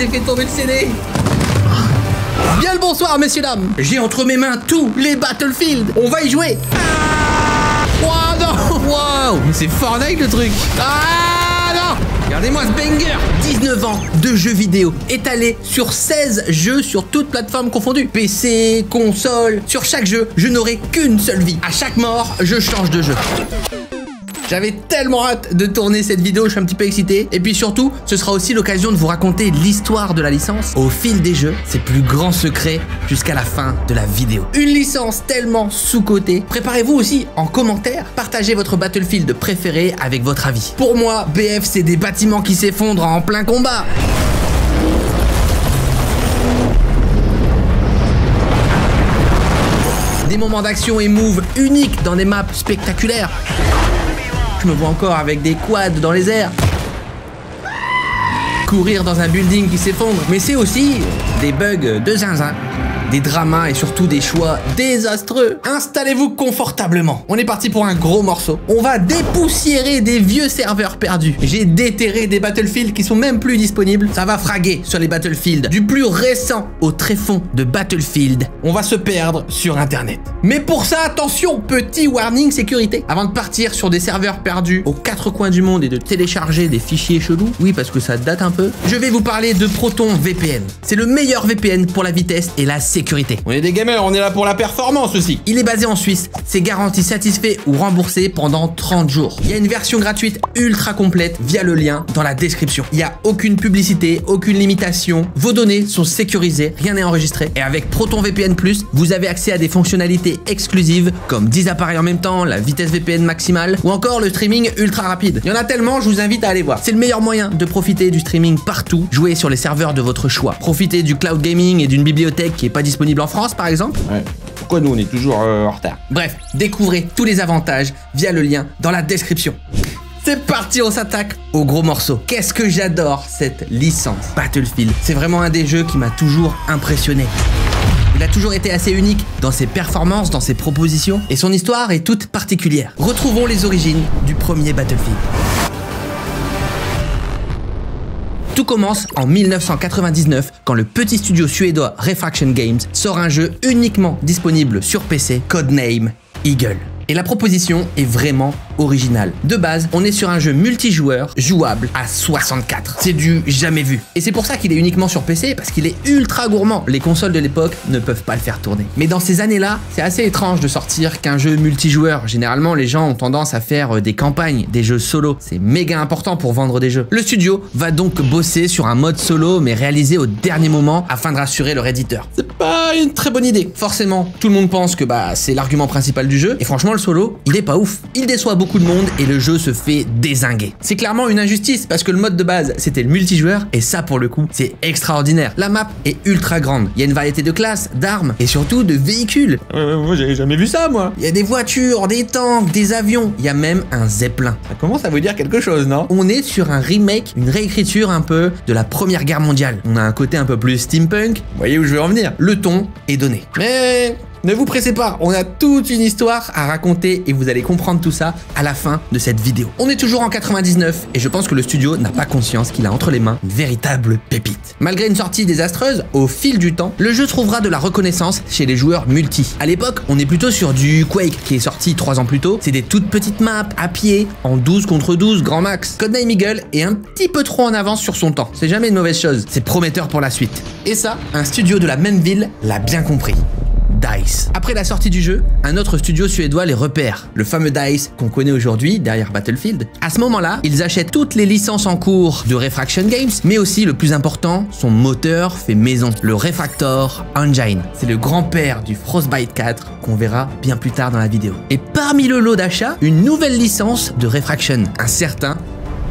j'ai fait tomber le CD. Bien le bonsoir, messieurs, dames. J'ai entre mes mains tous les Battlefield. On va y jouer. Wow, non. Wow. Mais c'est Fortnite le truc. Ah non. Regardez-moi ce banger. 19 ans de jeux vidéo étalés sur 16 jeux sur toutes plateformes confondues. PC, console. Sur chaque jeu, je n'aurai qu'une seule vie. À chaque mort, je change de jeu. J'avais tellement hâte de tourner cette vidéo, je suis un petit peu excité. Et puis surtout, ce sera aussi l'occasion de vous raconter l'histoire de la licence au fil des jeux, ses plus grands secrets jusqu'à la fin de la vidéo. Une licence tellement sous-cotée. Préparez-vous aussi en commentaire, partagez votre Battlefield préféré avec votre avis. Pour moi, BF, c'est des bâtiments qui s'effondrent en plein combat. Des moments d'action et move uniques dans des maps spectaculaires. Je me vois encore avec des quads dans les airs. Courir dans un building qui s'effondre. Mais c'est aussi des bugs de zinzin, des dramas et surtout des choix désastreux. Installez-vous confortablement. On est parti pour un gros morceau. On va dépoussiérer des vieux serveurs perdus. J'ai déterré des Battlefield qui sont même plus disponibles. Ça va fraguer sur les Battlefield. Du plus récent au tréfonds de Battlefield. On va se perdre sur Internet. Mais pour ça, attention, petit warning sécurité. Avant de partir sur des serveurs perdus aux quatre coins du monde et de télécharger des fichiers chelous, oui parce que ça date un peu, je vais vous parler de Proton VPN. C'est le meilleur VPN pour la vitesse et la sécurité. On est des gamers, on est là pour la performance aussi. Il est basé en Suisse, c'est garanti satisfait ou remboursé pendant 30 jours. Il y a une version gratuite ultra complète via le lien dans la description. Il n'y a aucune publicité, aucune limitation. Vos données sont sécurisées, rien n'est enregistré. Et avec Proton VPN+, vous avez accès à des fonctionnalités exclusives comme 10 appareils en même temps, la vitesse VPN maximale ou encore le streaming ultra rapide. Il y en a tellement, je vous invite à aller voir. C'est le meilleur moyen de profiter du streaming partout, jouer sur les serveurs de votre choix. Profitez du cloud gaming et d'une bibliothèque qui est pas disponible en France par exemple. Ouais. Pourquoi nous on est toujours en retard? Bref, découvrez tous les avantages via le lien dans la description. C'est parti, on s'attaque au gros morceau. Qu'est-ce que j'adore cette licence Battlefield. C'est vraiment un des jeux qui m'a toujours impressionné. Il a toujours été assez unique dans ses performances, dans ses propositions, et son histoire est toute particulière. Retrouvons les origines du premier Battlefield. Tout commence en 1999 quand le petit studio suédois Refraction Games sort un jeu uniquement disponible sur PC, codename Eagle. Et la proposition est vraiment originale. De base, on est sur un jeu multijoueur jouable à 64. C'est du jamais vu. Et c'est pour ça qu'il est uniquement sur PC, parce qu'il est ultra gourmand. Les consoles de l'époque ne peuvent pas le faire tourner. Mais dans ces années-là, c'est assez étrange de sortir qu'un jeu multijoueur. Généralement, les gens ont tendance à faire des campagnes, des jeux solo. C'est méga important pour vendre des jeux. Le studio va donc bosser sur un mode solo, mais réalisé au dernier moment afin de rassurer leur éditeur. C'est pas une très bonne idée. Forcément, tout le monde pense que c'est l'argument principal du jeu. Et franchement, le solo, il est pas ouf. Il déçoit beaucoup de monde et le jeu se fait dézinguer. C'est clairement une injustice parce que le mode de base, c'était le multijoueur et ça, pour le coup, c'est extraordinaire. La map est ultra grande. Il y a une variété de classes, d'armes et surtout de véhicules. Moi, j'avais jamais vu ça, moi. Il y a des voitures, des tanks, des avions. Il y a même un zeppelin. Ça commence à vous dire quelque chose, non? On est sur un remake, une réécriture un peu de la Première Guerre mondiale. On a un côté un peu plus steampunk. Vous voyez où je veux en venir? Le ton est donné. Mais ne vous pressez pas, on a toute une histoire à raconter et vous allez comprendre tout ça à la fin de cette vidéo. On est toujours en 99 et je pense que le studio n'a pas conscience qu'il a entre les mains une véritable pépite. Malgré une sortie désastreuse, au fil du temps, le jeu trouvera de la reconnaissance chez les joueurs multi. À l'époque, on est plutôt sur du Quake qui est sorti 3 ans plus tôt. C'est des toutes petites maps à pied, en 12 contre 12 grand max. Codename Eagle est un petit peu trop en avance sur son temps. C'est jamais une mauvaise chose, c'est prometteur pour la suite. Et ça, un studio de la même ville l'a bien compris. DICE. Après la sortie du jeu, un autre studio suédois les repère, le fameux DICE qu'on connaît aujourd'hui derrière Battlefield. À ce moment-là, ils achètent toutes les licences en cours de Refraction Games, mais aussi le plus important, son moteur fait maison, le Refactor Engine. C'est le grand-père du Frostbite 4 qu'on verra bien plus tard dans la vidéo. Et parmi le lot d'achat, une nouvelle licence de Refraction, un certain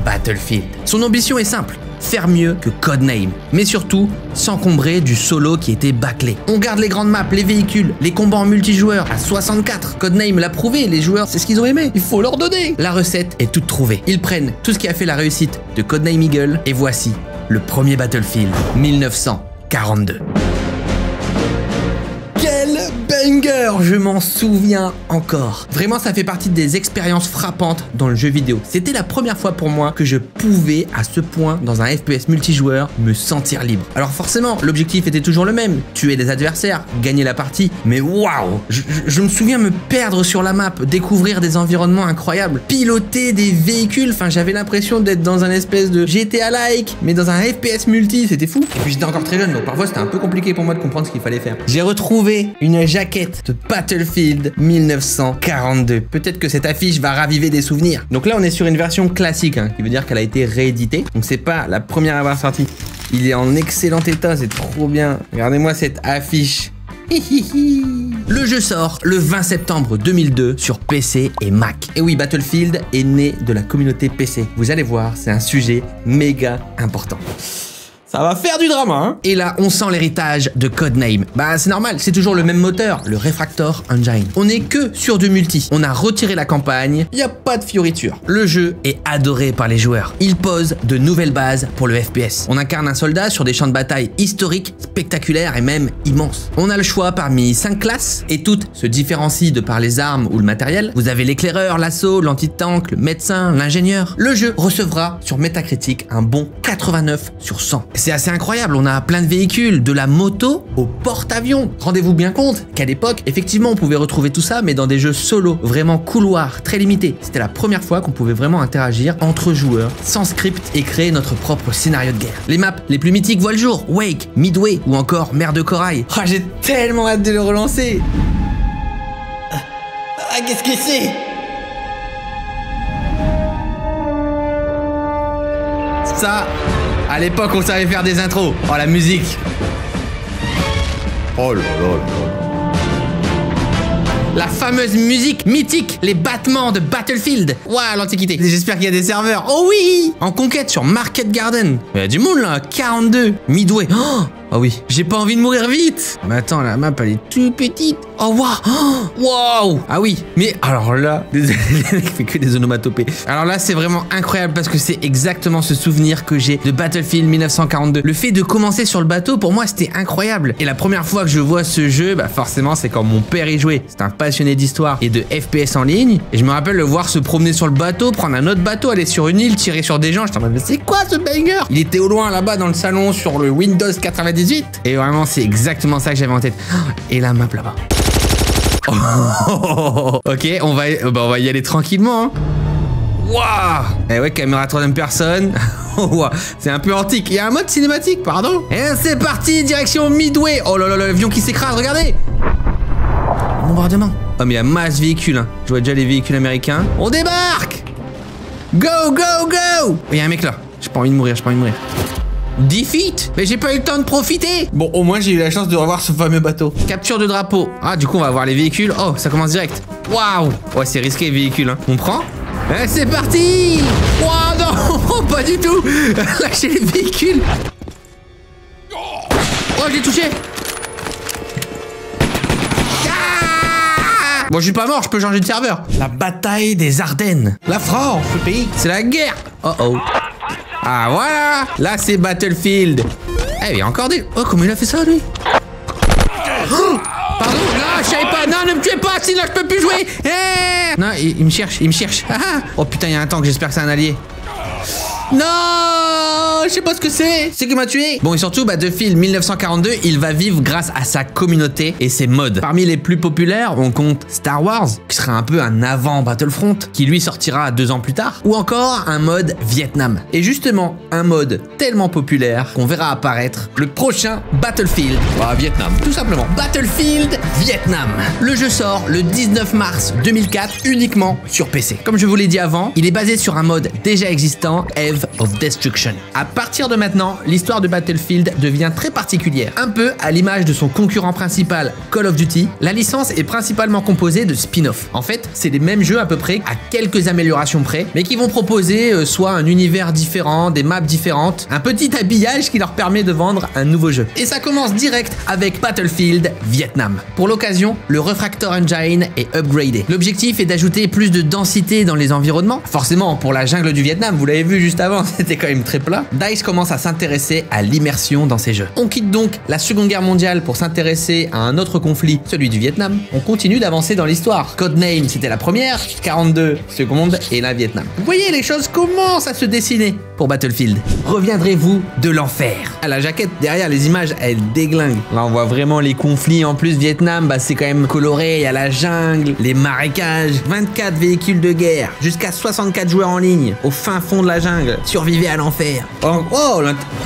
Battlefield. Son ambition est simple, faire mieux que Codename, mais surtout s'encombrer du solo qui était bâclé. On garde les grandes maps, les véhicules, les combats en multijoueur à 64. Codename l'a prouvé, les joueurs, c'est ce qu'ils ont aimé, il faut leur donner. La recette est toute trouvée. Ils prennent tout ce qui a fait la réussite de Codename Eagle et voici le premier Battlefield, 1942. Quelle belle banger, je m'en souviens encore. Vraiment, ça fait partie des expériences frappantes dans le jeu vidéo. C'était la première fois pour moi que je pouvais, à ce point, dans un FPS multijoueur, me sentir libre. Alors forcément, l'objectif était toujours le même, tuer des adversaires, gagner la partie, mais waouh, je me souviens me perdre sur la map, découvrir des environnements incroyables, piloter des véhicules, enfin j'avais l'impression d'être dans un espèce de GTA-like, mais dans un FPS multi, c'était fou. Et puis j'étais encore très jeune, donc parfois c'était un peu compliqué pour moi de comprendre ce qu'il fallait faire. J'ai retrouvé une jaquette de Battlefield 1942. Peut-être que cette affiche va raviver des souvenirs. Donc là on est sur une version classique, hein, qui veut dire qu'elle a été rééditée. Donc c'est pas la première à avoir sorti. Il est en excellent état, c'est trop bien. Regardez-moi cette affiche. Le jeu sort le 20 septembre 2002 sur PC et Mac. Et oui, Battlefield est né de la communauté PC. Vous allez voir, c'est un sujet méga important. Ça va faire du drama, hein. Et là, on sent l'héritage de Codename. Bah, c'est normal, c'est toujours le même moteur, le Refactor Engine. On n'est que sur du multi. On a retiré la campagne, il n'y a pas de fioritures. Le jeu est adoré par les joueurs. Il pose de nouvelles bases pour le FPS. On incarne un soldat sur des champs de bataille historiques, spectaculaires et même immenses. On a le choix parmi 5 classes, et toutes se différencient de par les armes ou le matériel. Vous avez l'éclaireur, l'assaut, l'anti-tank, le médecin, l'ingénieur. Le jeu recevra sur Metacritic un bon 89 sur 100. C'est assez incroyable, on a plein de véhicules, de la moto au porte-avions. Rendez-vous bien compte qu'à l'époque, effectivement, on pouvait retrouver tout ça, mais dans des jeux solo, vraiment couloirs, très limités. C'était la première fois qu'on pouvait vraiment interagir entre joueurs, sans script, et créer notre propre scénario de guerre. Les maps les plus mythiques voient le jour, Wake, Midway ou encore Mer de Corail. Oh, j'ai tellement hâte de le relancer. Ah, qu'est-ce que c'est? Ça, à l'époque, on savait faire des intros. Oh, la musique. Oh là là là. La fameuse musique mythique, les battements de Battlefield. Waouh, l'Antiquité. J'espère qu'il y a des serveurs. Oh oui, en conquête sur Market Garden. Il y a du monde là, 42. Midway. Oh oui, j'ai pas envie de mourir vite. Mais attends, la map elle est toute petite. Oh waouh, wow. Ah oui, mais alors là, désolé, il fait que des onomatopées. Alors là, c'est vraiment incroyable parce que c'est exactement ce souvenir que j'ai de Battlefield 1942. Le fait de commencer sur le bateau, pour moi, c'était incroyable. Et la première fois que je vois ce jeu, bah forcément, c'est quand mon père y jouait. C'est un passionné d'histoire et de FPS en ligne. Et je me rappelle le voir se promener sur le bateau, prendre un autre bateau, aller sur une île, tirer sur des gens. Je me disais, mais c'est quoi ce banger? Il était au loin là-bas dans le salon sur le Windows 98. Et vraiment, c'est exactement ça que j'avais en tête. Et la map là-bas. Ok, on va y aller tranquillement. Hein. Waouh! Eh ouais, caméra troisième personne. Wow, c'est un peu antique. Il y a un mode cinématique, pardon. Et c'est parti, direction Midway. Oh là là, l'avion qui s'écrase, regardez. Bombardement. Oh mais il y a masse véhicules. Hein. Je vois déjà les véhicules américains. On débarque. Go, go, go. Il y a un mec là. J'ai pas envie de mourir, j'ai pas envie de mourir. Defeat? Mais j'ai pas eu le temps de profiter. Bon, au moins j'ai eu la chance de revoir ce fameux bateau. Capture de drapeau. Ah, du coup on va voir les véhicules. Oh, ça commence direct. Waouh. Ouais, c'est risqué les véhicules, hein. On prend. Eh, c'est parti. Waouh, non, pas du tout. Lâchez les véhicules. Oh, je l'ai touché. Ah. Bon, je suis pas mort, je peux changer de serveur. La bataille des Ardennes. La France, ce pays. C'est la guerre. Oh oh. Ah voilà. Là c'est Battlefield. Eh, il y a encore des... Oh, comment il a fait ça lui? Oh, pardon, non, je savais pas. Non, ne me tuez pas, sinon je peux plus jouer. Eh. Non, il me cherche, il me cherche. Ah. Oh putain, il y a un tank, j'espère que c'est un allié. Non, je sais pas ce que c'est. C'est qui m'a tué. Bon, et surtout, Battlefield 1942, il va vivre grâce à sa communauté et ses mods. Parmi les plus populaires, on compte Star Wars, qui sera un peu un avant Battlefront, qui lui sortira 2 ans plus tard, ou encore un mode Vietnam. Et justement, un mode tellement populaire qu'on verra apparaître le prochain Battlefield. Ah, Vietnam, tout simplement. Battlefield Vietnam. Le jeu sort le 19 mars 2004, uniquement sur PC. Comme je vous l'ai dit avant, il est basé sur un mode déjà existant, Eve of Destruction. À partir de maintenant, l'histoire de Battlefield devient très particulière. Un peu à l'image de son concurrent principal, Call of Duty, la licence est principalement composée de spin-off. En fait, c'est les mêmes jeux à peu près, à quelques améliorations près, mais qui vont proposer soit un univers différent, des maps différentes, un petit habillage qui leur permet de vendre un nouveau jeu. Et ça commence direct avec Battlefield Vietnam. Pour l'occasion, le Refactor Engine est upgradé. L'objectif est d'ajouter plus de densité dans les environnements. Forcément, pour la jungle du Vietnam, vous l'avez vu juste avant, avant c'était quand même très plat, DICE commence à s'intéresser à l'immersion dans ses jeux. On quitte donc la Seconde Guerre mondiale pour s'intéresser à un autre conflit, celui du Vietnam. On continue d'avancer dans l'histoire. Codename, c'était la première, 42 secondes et la Vietnam. Vous voyez, les choses commencent à se dessiner pour Battlefield. Reviendrez-vous de l'enfer? À la jaquette derrière, les images, elles déglinguent. Là, on voit vraiment les conflits. En plus, Vietnam, bah, c'est quand même coloré. Il y a la jungle, les marécages, 24 véhicules de guerre, jusqu'à 64 joueurs en ligne, au fin fond de la jungle. Survivez à l'enfer. Oh,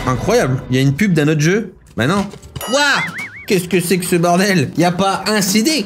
incroyable. Il y a une pub d'un autre jeu? Bah non. Waouh! Qu'est-ce que c'est que ce bordel? Y a pas un CD,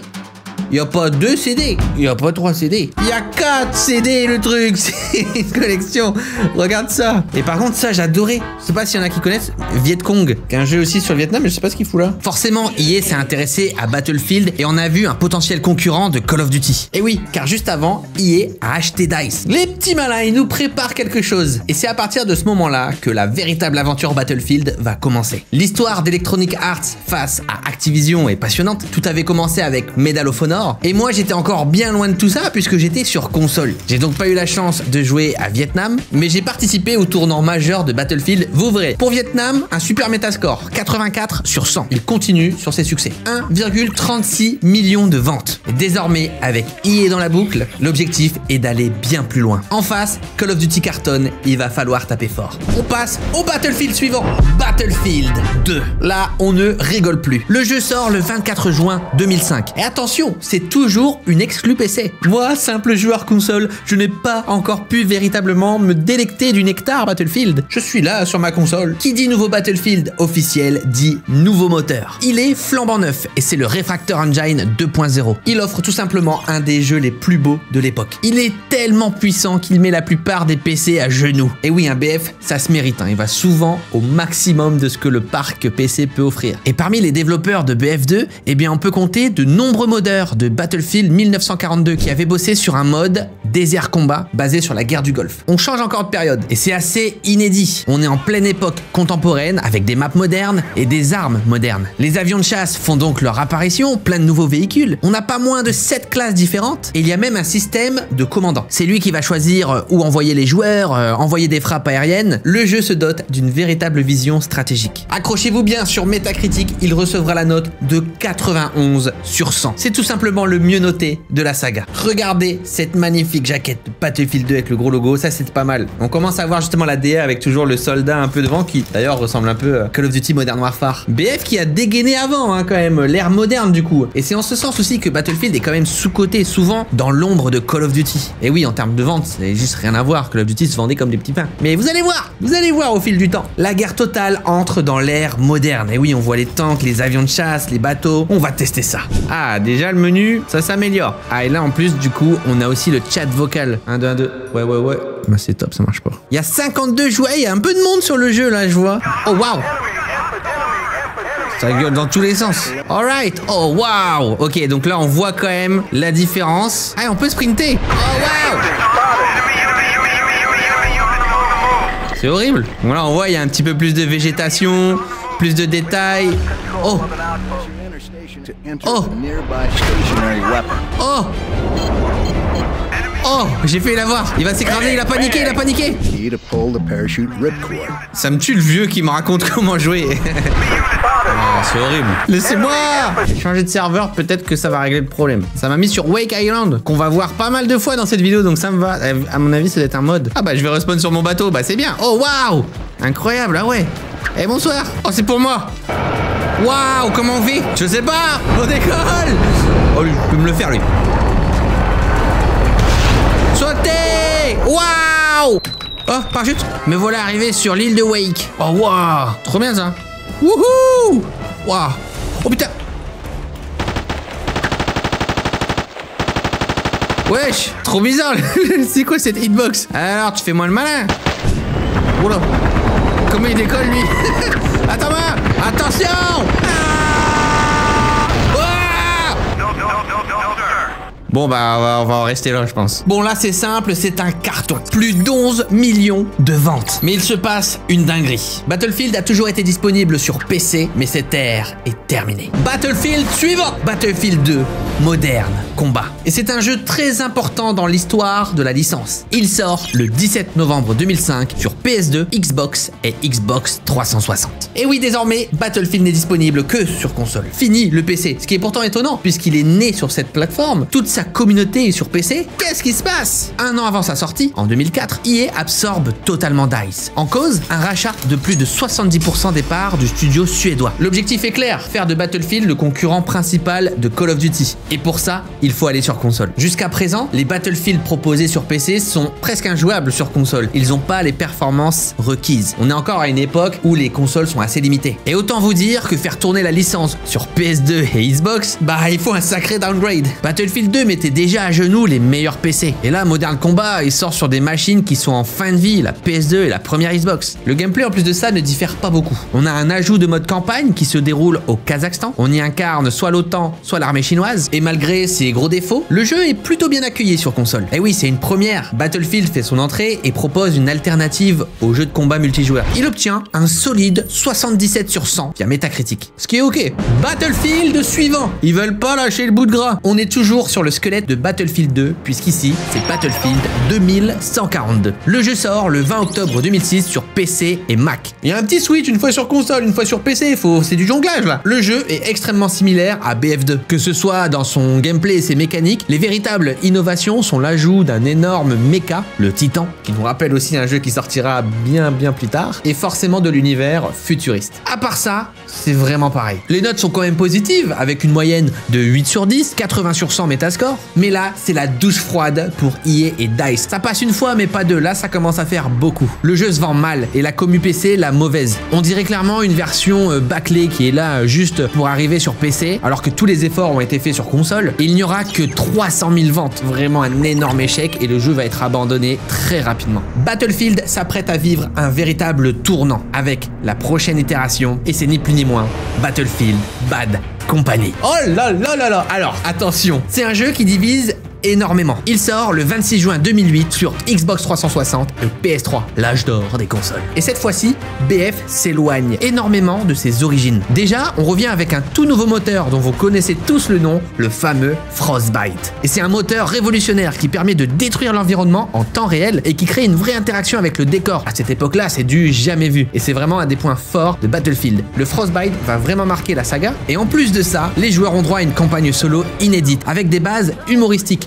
y a pas 2 CD, y a pas 3 CD, y a 4 CD le truc. C'est une collection. Regarde ça. Et par contre ça j'adorais. Je sais pas s'il y en a qui connaissent Viet Cong, qui est un jeu aussi sur le Vietnam, mais je sais pas ce qu'il fout là. Forcément EA s'est intéressé à Battlefield et on a vu un potentiel concurrent de Call of Duty. Et oui, car juste avant, EA a acheté DICE. Les petits malins, ils nous préparent quelque chose. Et c'est à partir de ce moment-là que la véritable aventure Battlefield va commencer. L'histoire d'Electronic Arts face à Activision est passionnante. Tout avait commencé avec Medal of Honor. Et moi j'étais encore bien loin de tout ça puisque j'étais sur console. J'ai donc pas eu la chance de jouer à Vietnam, mais j'ai participé au tournant majeur de Battlefield. Vous verrez, pour Vietnam, un super métascore, 84 sur 100. Il continue sur ses succès. 1,36 million de ventes. Et désormais, avec EA dans la boucle, l'objectif est d'aller bien plus loin. En face, Call of Duty cartonne, il va falloir taper fort. On passe au Battlefield suivant. Battlefield 2. Là, on ne rigole plus. Le jeu sort le 24 juin 2005. Et attention, c'est toujours une exclue PC. Moi, simple joueur console, je n'ai pas encore pu véritablement me délecter du nectar Battlefield. Je suis là sur ma console. Qui dit nouveau Battlefield officiel dit nouveau moteur. Il est flambant neuf et c'est le Refactor Engine 2.0. Il offre tout simplement un des jeux les plus beaux de l'époque. Il est tellement puissant qu'il met la plupart des PC à genoux. Et oui, un BF, ça se mérite. Il va souvent au maximum de ce que le parc PC peut offrir. Et parmi les développeurs de BF2, eh bien, on peut compter de nombreux modeurs de Battlefield 1942 qui avaient bossé sur un mode désert combat basé sur la guerre du Golfe. On change encore de période et c'est assez inédit. On est en pleine époque contemporaine avec des maps modernes et des armes modernes. Les avions de chasse font donc leur apparition, plein de nouveaux véhicules. On n'a pas moins de 7 classes différentes et il y a même un système de commandant. C'est lui qui va choisir où envoyer les joueurs, envoyer des frappes aériennes. Le jeu se dote d'une véritable vision stratégique. Accrochez-vous bien, sur Metacritic, il recevra la note de 91 sur 100. C'est tout simplement le mieux noté de la saga. Regardez cette magnifique jaquette de Battlefield 2 avec le gros logo, ça c'est pas mal. On commence à voir justement la DA avec toujours le soldat un peu devant qui d'ailleurs ressemble un peu à Call of Duty Modern Warfare. BF qui a dégainé avant quand même, l'ère moderne du coup. Et c'est en ce sens aussi que Battlefield est quand même sous-coté, souvent dans l'ombre de Call of Duty. Et oui, en termes de vente, c'est juste rien à voir. Call of Duty se vendait comme des petits pains. Mais vous allez voir au fil du temps. La guerre totale entre dans l'ère moderne. Et oui, on voit les tanks, les avions de chasse, les bateaux. On va tester ça. Ah, déjà le menu, ça s'améliore. Ah, et là en plus, du coup, on a aussi le chat vocal. 1, 2, 1, 2. Ouais. Bah c'est top, ça marche pas. Il y a 52 joueurs, il y a un peu de monde sur le jeu là, je vois. Oh waouh! Ça gueule dans tous les sens. Alright. Oh waouh. Ok, donc là on voit quand même la différence. Ah, on peut sprinter. Oh waouh. C'est horrible. Bon, là on voit il y a un petit peu plus de végétation, plus de détails. Oh. Oh. Oh. Oh, j'ai fait l'avoir. Il va s'écraser, il a paniqué. Ça me tue le vieux qui me raconte comment jouer. Oh, c'est horrible. Laissez-moi changer de serveur, peut-être que ça va régler le problème. Ça m'a mis sur Wake Island, qu'on va voir pas mal de fois dans cette vidéo, donc ça me va. À mon avis, ça doit être un mode. Ah bah, je vais respawn sur mon bateau, bah c'est bien. Oh, waouh. Incroyable, ah ouais. Eh, bonsoir. Oh, c'est pour moi. Waouh, comment on fait? Je sais pas. On décolle. Oh, lui, je peux me le faire, lui. Sautez! Waouh! Oh, parachute! Me voilà arrivé sur l'île de Wake. Oh, waouh! Trop bien ça! Wouhou! Waouh! Oh putain! Wesh! Trop bizarre! C'est quoi cette hitbox? Alors, tu fais moins le malin! Oula! Comment il décolle lui? Attends-moi! Attention! Ah! Bon bah on va en rester là je pense. Bon là c'est simple, c'est un carton. Plus d'11 millions de ventes. Mais il se passe une dinguerie. Battlefield a toujours été disponible sur PC, mais cette ère est terminée. Battlefield suivant, Battlefield 2, moderne combat. Et c'est un jeu très important dans l'histoire de la licence. Il sort le 17 novembre 2005 sur PS2, Xbox et Xbox 360. Et oui, désormais, Battlefield n'est disponible que sur console. Fini le PC, ce qui est pourtant étonnant puisqu'il est né sur cette plateforme. Toute sa communauté est sur PC. Qu'est-ce qui se passe? Un an avant sa sortie, en 2004, EA absorbe totalement DICE. En cause, un rachat de plus de 70% des parts du studio suédois. L'objectif est clair, faire de Battlefield le concurrent principal de Call of Duty. Et pour ça, il faut aller sur console. Jusqu'à présent, les Battlefield proposés sur PC sont presque injouables sur console. Ils n'ont pas les performances requises. On est encore à une époque où les consoles sont assez limitées. Et autant vous dire que faire tourner la licence sur PS2 et Xbox, bah il faut un sacré downgrade. Battlefield 2 mettait déjà à genoux les meilleurs PC. Et là, Modern Combat, il sort sur des machines qui sont en fin de vie, la PS2 et la première Xbox. Le gameplay en plus de ça ne diffère pas beaucoup. On a un ajout de mode campagne qui se déroule au Kazakhstan. On y incarne soit l'OTAN, soit l'armée chinoise. Et malgré ses gros défauts, le jeu est plutôt bien accueilli sur console. Et oui, c'est une première. Battlefield fait son entrée et propose une alternative au jeu de combat multijoueur. Il obtient un solide 77 sur 100 via Metacritic. Ce qui est ok. Battlefield suivant. Ils veulent pas lâcher le bout de gras. On est toujours sur le squelette de Battlefield 2, puisqu'ici, c'est Battlefield 2142. Le jeu sort le 20 octobre 2006 sur PC et Mac. Il y a un petit switch, une fois sur console, une fois sur PC. C'est du jonglage là. Le jeu est extrêmement similaire à BF2. Que ce soit dans son gameplay et ses mécaniques, les véritables innovations sont l'ajout d'un énorme mecha, le Titan, qui nous rappelle aussi un jeu qui sortira bien plus tard, et forcément de l'univers futuriste. À part ça, c'est vraiment pareil. Les notes sont quand même positives, avec une moyenne de 8 sur 10, 80 sur 100 Metascore, mais là, c'est la douche froide pour EA et DICE. Ça passe une fois, mais pas deux. Là, ça commence à faire beaucoup. Le jeu se vend mal, et la commu PC, la mauvaise. On dirait clairement une version bâclée qui est là juste pour arriver sur PC, alors que tous les efforts ont été faits sur console, et il n'y aura que 300 000 ventes. Vraiment un énorme échec, et le jeu va être abandonné très rapidement. Battlefield s'apprête à vivre un véritable tournant avec la prochaine itération, et c'est ni plus ni moins Battlefield Bad Company. Oh là là là là. Alors, attention, c'est un jeu qui divise énormément. Il sort le 26 juin 2008 sur Xbox 360 et PS3, l'âge d'or des consoles. Et cette fois-ci, BF s'éloigne énormément de ses origines. Déjà, on revient avec un tout nouveau moteur dont vous connaissez tous le nom, le fameux Frostbite. Et c'est un moteur révolutionnaire qui permet de détruire l'environnement en temps réel et qui crée une vraie interaction avec le décor. À cette époque-là, c'est du jamais vu. Et c'est vraiment un des points forts de Battlefield. Le Frostbite va vraiment marquer la saga. Et en plus de ça, les joueurs ont droit à une campagne solo inédite avec des bases humoristiques.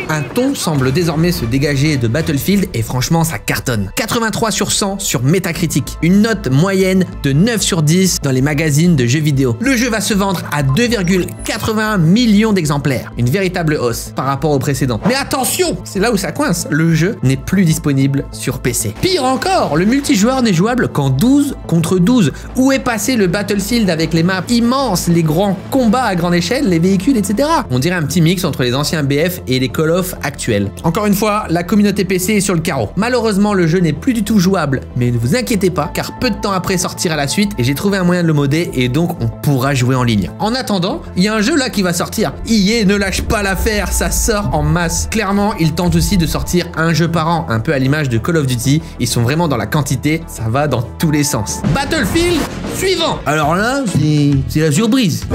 Un ton semble désormais se dégager de Battlefield et franchement ça cartonne. 83 sur 100 sur Metacritic, une note moyenne de 9 sur 10 dans les magazines de jeux vidéo. Le jeu va se vendre à 2,81 millions d'exemplaires, une véritable hausse par rapport au précédent. Mais attention, c'est là où ça coince, le jeu n'est plus disponible sur PC. Pire encore, le multijoueur n'est jouable qu'en 12 contre 12. Où est passé le Battlefield avec les maps immenses, les grands combats à grande échelle, les véhicules, etc. On dirait un petit mix entre les anciens BF et les Call of actuels. Encore une fois, la communauté PC est sur le carreau. Malheureusement, le jeu n'est plus du tout jouable, mais ne vous inquiétez pas, car peu de temps après sortira la suite et j'ai trouvé un moyen de le modder et donc on pourra jouer en ligne. En attendant, il y a un jeu là qui va sortir. EA ne lâche pas l'affaire, ça sort en masse. Clairement, ils tentent aussi de sortir un jeu par an, un peu à l'image de Call of Duty. Ils sont vraiment dans la quantité, ça va dans tous les sens. Battlefield suivant. Alors là, c'est la surprise.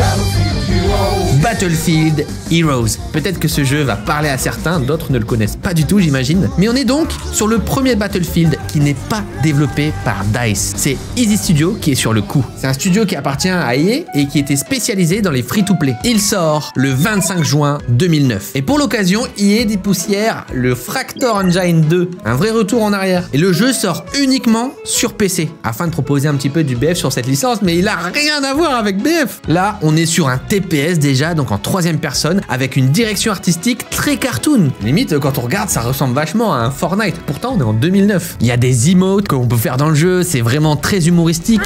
Battlefield Heroes. Peut-être que ce jeu va parler à certains, d'autres ne le connaissent pas du tout, j'imagine. Mais on est donc sur le premier Battlefield qui n'est pas développé par DICE. C'est Easy Studio qui est sur le coup. C'est un studio qui appartient à EA et qui était spécialisé dans les free-to-play. Il sort le 25 juin 2009. Et pour l'occasion, EA dépoussière le Fractal Engine 2. Un vrai retour en arrière. Et le jeu sort uniquement sur PC, afin de proposer un petit peu du BF sur cette licence, mais il a rien à voir avec BF. Là, on est sur un TPS déjà, donc en troisième personne, avec une direction artistique très cartoon. Limite, quand on regarde, ça ressemble vachement à un Fortnite. Pourtant, on est en 2009. Il y a des emotes qu'on peut faire dans le jeu, c'est vraiment très humoristique.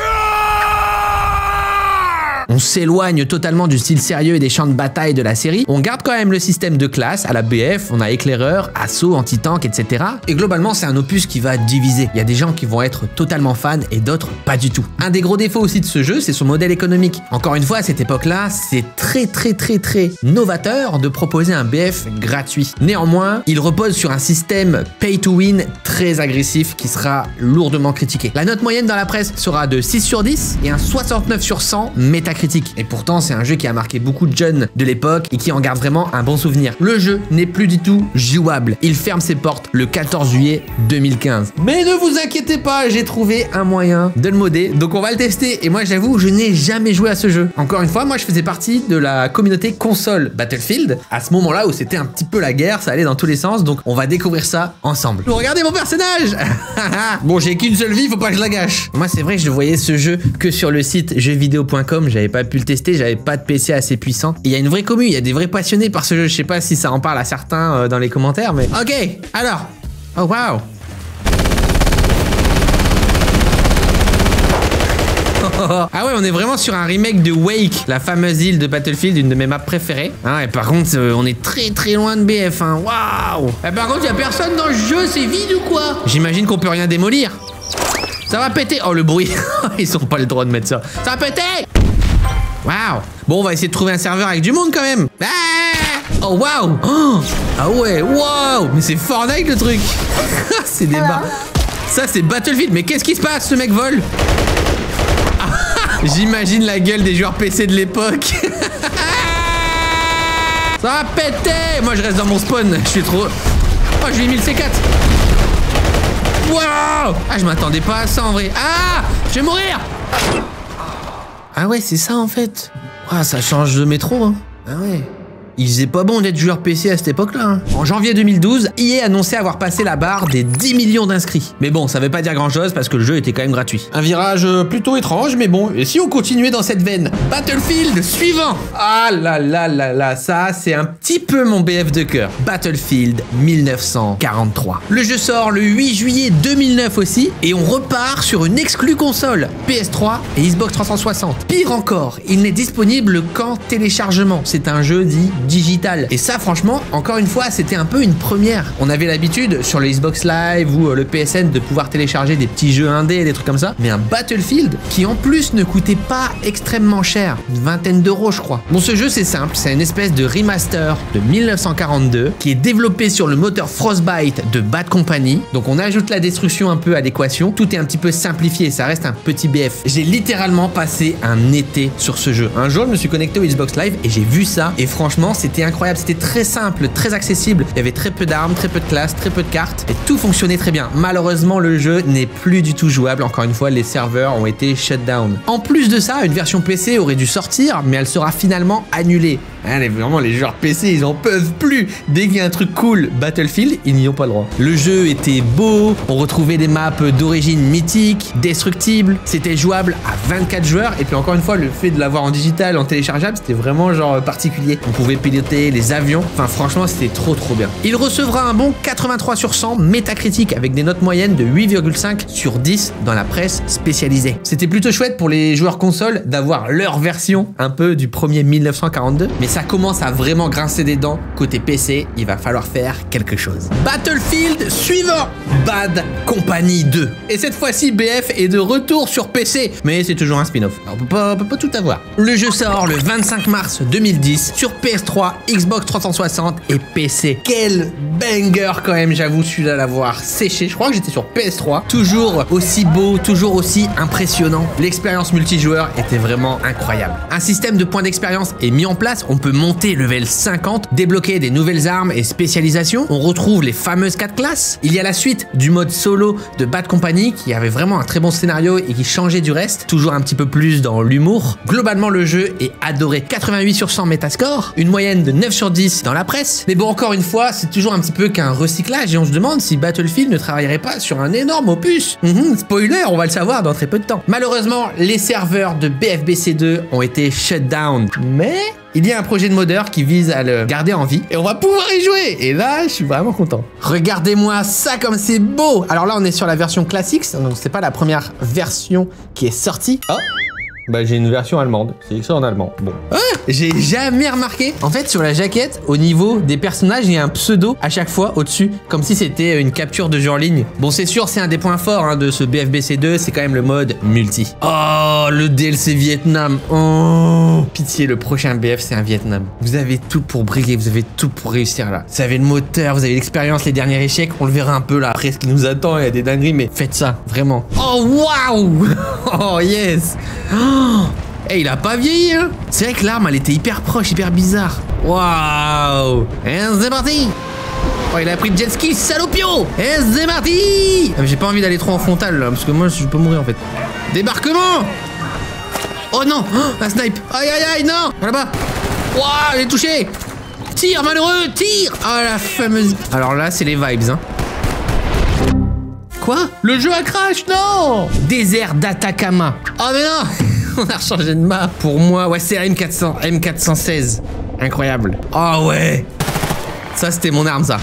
On s'éloigne totalement du style sérieux et des champs de bataille de la série. On garde quand même le système de classe à la BF, on a éclaireur, assaut, anti-tank, etc. Et globalement, c'est un opus qui va diviser. Il y a des gens qui vont être totalement fans et d'autres pas du tout. Un des gros défauts aussi de ce jeu, c'est son modèle économique. Encore une fois, à cette époque-là, c'est très novateur de proposer un BF gratuit. Néanmoins, il repose sur un système pay to win très agressif qui sera lourdement critiqué. La note moyenne dans la presse sera de 6 sur 10 et un 69 sur 100 métacritique. Et pourtant, c'est un jeu qui a marqué beaucoup de jeunes de l'époque et qui en garde vraiment un bon souvenir. Le jeu n'est plus du tout jouable. Il ferme ses portes le 14 juillet 2015. Mais ne vous inquiétez pas, j'ai trouvé un moyen de le modder, donc on va le tester. Et moi, j'avoue, je n'ai jamais joué à ce jeu. Encore une fois, moi, je faisais partie de la communauté console Battlefield. À ce moment-là où c'était un petit peu la guerre, ça allait dans tous les sens, donc on va découvrir ça ensemble. Regardez mon personnage. Bon, j'ai qu'une seule vie, faut pas que je la gâche. Moi, c'est vrai que je voyais ce jeu que sur le site jeuxvideo.com, j'avais pas pu le tester, j'avais pas de PC assez puissant. Il y a une vraie commu, il y a des vrais passionnés par ce jeu. Je sais pas si ça en parle à certains dans les commentaires, mais ok. Alors, oh waouh. Ah ouais, on est vraiment sur un remake de Wake, la fameuse île de Battlefield, une de mes maps préférées. Ah, et par contre, on est très loin de BF, hein. Waouh. Par contre, il y a personne dans le jeu, c'est vide ou quoi? J'imagine qu'on peut rien démolir. Ça va péter. Oh, le bruit. Ils ont pas le droit de mettre ça. Ça va péter. Waouh. Bon, on va essayer de trouver un serveur avec du monde quand même. Ah. Oh, waouh. Oh. Ah ouais, waouh. Mais c'est Fortnite le truc. C'est des barres. Ça, c'est Battlefield. Mais qu'est-ce qui se passe? Ce mec vole. J'imagine la gueule des joueurs PC de l'époque. Ça va péter. Moi, je reste dans mon spawn. Je suis trop... Oh, je lui ai mis le C4. Waouh. Ah, je m'attendais pas à ça en vrai. Ah, je vais mourir. Ah ouais, c'est ça en fait. Ah, ça change de métro, hein. Ah ouais. Il faisait pas bon d'être joueur PC à cette époque-là. Hein. En janvier 2012, EA annonçait avoir passé la barre des 10 millions d'inscrits. Mais bon, ça veut pas dire grand-chose parce que le jeu était quand même gratuit. Un virage plutôt étrange, mais bon. Et si on continuait dans cette veine? Battlefield suivant. Ah là là là là, ça c'est un petit peu mon BF de cœur. Battlefield 1943. Le jeu sort le 8 juillet 2009 aussi, et on repart sur une exclue console, PS3 et Xbox 360. Pire encore, il n'est disponible qu'en téléchargement. C'est un jeu dit digital. Et ça, franchement, encore une fois, c'était un peu une première. On avait l'habitude sur le Xbox Live ou le PSN de pouvoir télécharger des petits jeux indés et des trucs comme ça. Mais un Battlefield qui en plus ne coûtait pas extrêmement cher. Une vingtaine d'euros, je crois. Bon, ce jeu, c'est simple. C'est une espèce de remaster de 1942 qui est développé sur le moteur Frostbite de Bad Company. Donc, on ajoute la destruction un peu à l'équation. Tout est un petit peu simplifié. Ça reste un petit BF. J'ai littéralement passé un été sur ce jeu. Un jour, je me suis connecté au Xbox Live et j'ai vu ça. Et franchement, c'était incroyable, c'était très simple, très accessible. Il y avait très peu d'armes, très peu de classes, très peu de cartes et tout fonctionnait très bien. Malheureusement, le jeu n'est plus du tout jouable. Encore une fois, les serveurs ont été shut down. En plus de ça, une version PC aurait dû sortir, mais elle sera finalement annulée. Vraiment, les joueurs PC, ils en peuvent plus. Dès qu'il y a un truc cool, Battlefield, ils n'y ont pas le droit. Le jeu était beau, on retrouvait des maps d'origine mythique, destructibles. C'était jouable à 24 joueurs. Et puis encore une fois, le fait de l'avoir en digital, en téléchargeable, c'était vraiment genre particulier. On pouvait piloter les avions. Enfin, franchement, c'était trop bien. Il recevra un bon 83 sur 100 métacritique avec des notes moyennes de 8,5 sur 10 dans la presse spécialisée. C'était plutôt chouette pour les joueurs console d'avoir leur version un peu du premier 1942. Mais ça commence à vraiment grincer des dents. Côté PC, il va falloir faire quelque chose. Battlefield suivant, Bad Company 2. Et cette fois-ci, BF est de retour sur PC. Mais c'est toujours un spin-off. On peut pas tout avoir. Le jeu sort le 25 mars 2010 sur PS3, Xbox 360 et PC. Quel banger quand même, j'avoue, celui-là l'avoir séché. Je crois que j'étais sur PS3. Toujours aussi beau, toujours aussi impressionnant. L'expérience multijoueur était vraiment incroyable. Un système de points d'expérience est mis en place. On peut monter level 50, débloquer des nouvelles armes et spécialisations. On retrouve les fameuses 4 classes. Il y a la suite du mode solo de Bad Company qui avait vraiment un très bon scénario et qui changeait du reste. Toujours un petit peu plus dans l'humour. Globalement, le jeu est adoré. 88 sur 100 Metascore, une moyenne de 9 sur 10 dans la presse. Mais bon, encore une fois, c'est toujours un petit peu qu'un recyclage et on se demande si Battlefield ne travaillerait pas sur un énorme opus. Spoiler, on va le savoir dans très peu de temps. Malheureusement, les serveurs de BFBC2 ont été shut down. Mais il y a un projet de modeur qui vise à le garder en vie et on va pouvoir y jouer. Et là, je suis vraiment content. Regardez-moi ça comme c'est beau. Alors là, on est sur la version classique, donc c'est pas la première version qui est sortie. Oh, Bah j'ai une version allemande, c'est écrit en allemand. Bon. Ah, j'ai jamais remarqué. En fait sur la jaquette, au niveau des personnages, il y a un pseudo à chaque fois au-dessus, comme si c'était une capture de jeu en ligne. Bon c'est sûr, c'est un des points forts hein, de ce BFBC 2, c'est quand même le mode multi. Oh le DLC Vietnam. Oh pitié, le prochain BF c'est un Vietnam. Vous avez tout pour briller, vous avez tout pour réussir là. Vous avez le moteur, vous avez l'expérience, les derniers échecs, on le verra un peu là après ce qui nous attend, il y a des dingueries, mais faites ça, vraiment. Oh waouh. Oh yes. Oh, hey, il a pas vieilli hein. C'est vrai que l'arme elle était hyper proche, hyper bizarre. Waouh. Et c'est parti. Oh il a pris le jet ski, salopio. Et c'est parti. J'ai pas envie d'aller trop en frontal là, parce que moi je peux mourir en fait. Débarquement. Oh non, un snipe. Aïe aïe aïe, non. Là-bas. Waouh, j'ai touché. Tire malheureux, tire. Ah la fameuse. Alors là c'est les vibes hein. Quoi? Le jeu a crash, non. Désert d'Atacama. Oh mais non. On a changé de map. Pour moi, ouais c'est la M416. Incroyable. Oh ouais. Ça c'était mon arme ça.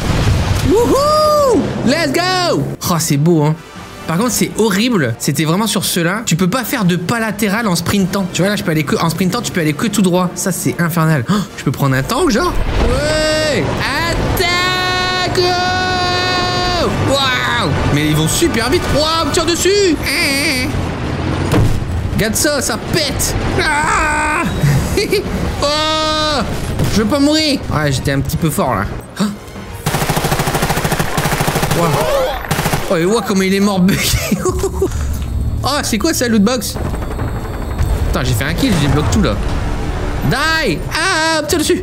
Wouhou. Let's go. Oh c'est beau hein. Par contre c'est horrible. C'était vraiment sur ceux-là. Tu peux pas faire de pas latéral en sprintant. Tu vois là je peux aller que en sprintant, tu peux aller que tout droit. Ça c'est infernal. Oh, je peux prendre un tank genre. Ouais. Attaque. Waouh. Mais ils vont super vite. Waouh, me tire dessus. Regarde ça, ça pète. Ah. Oh. Je veux pas mourir. Ouais, j'étais un petit peu fort là. Wow. Oh, et ouais, comment il est mort. Oh, c'est quoi ça, loot box? Attends, j'ai fait un kill, j'ai débloqué tout là. Die. Ah, me tire dessus.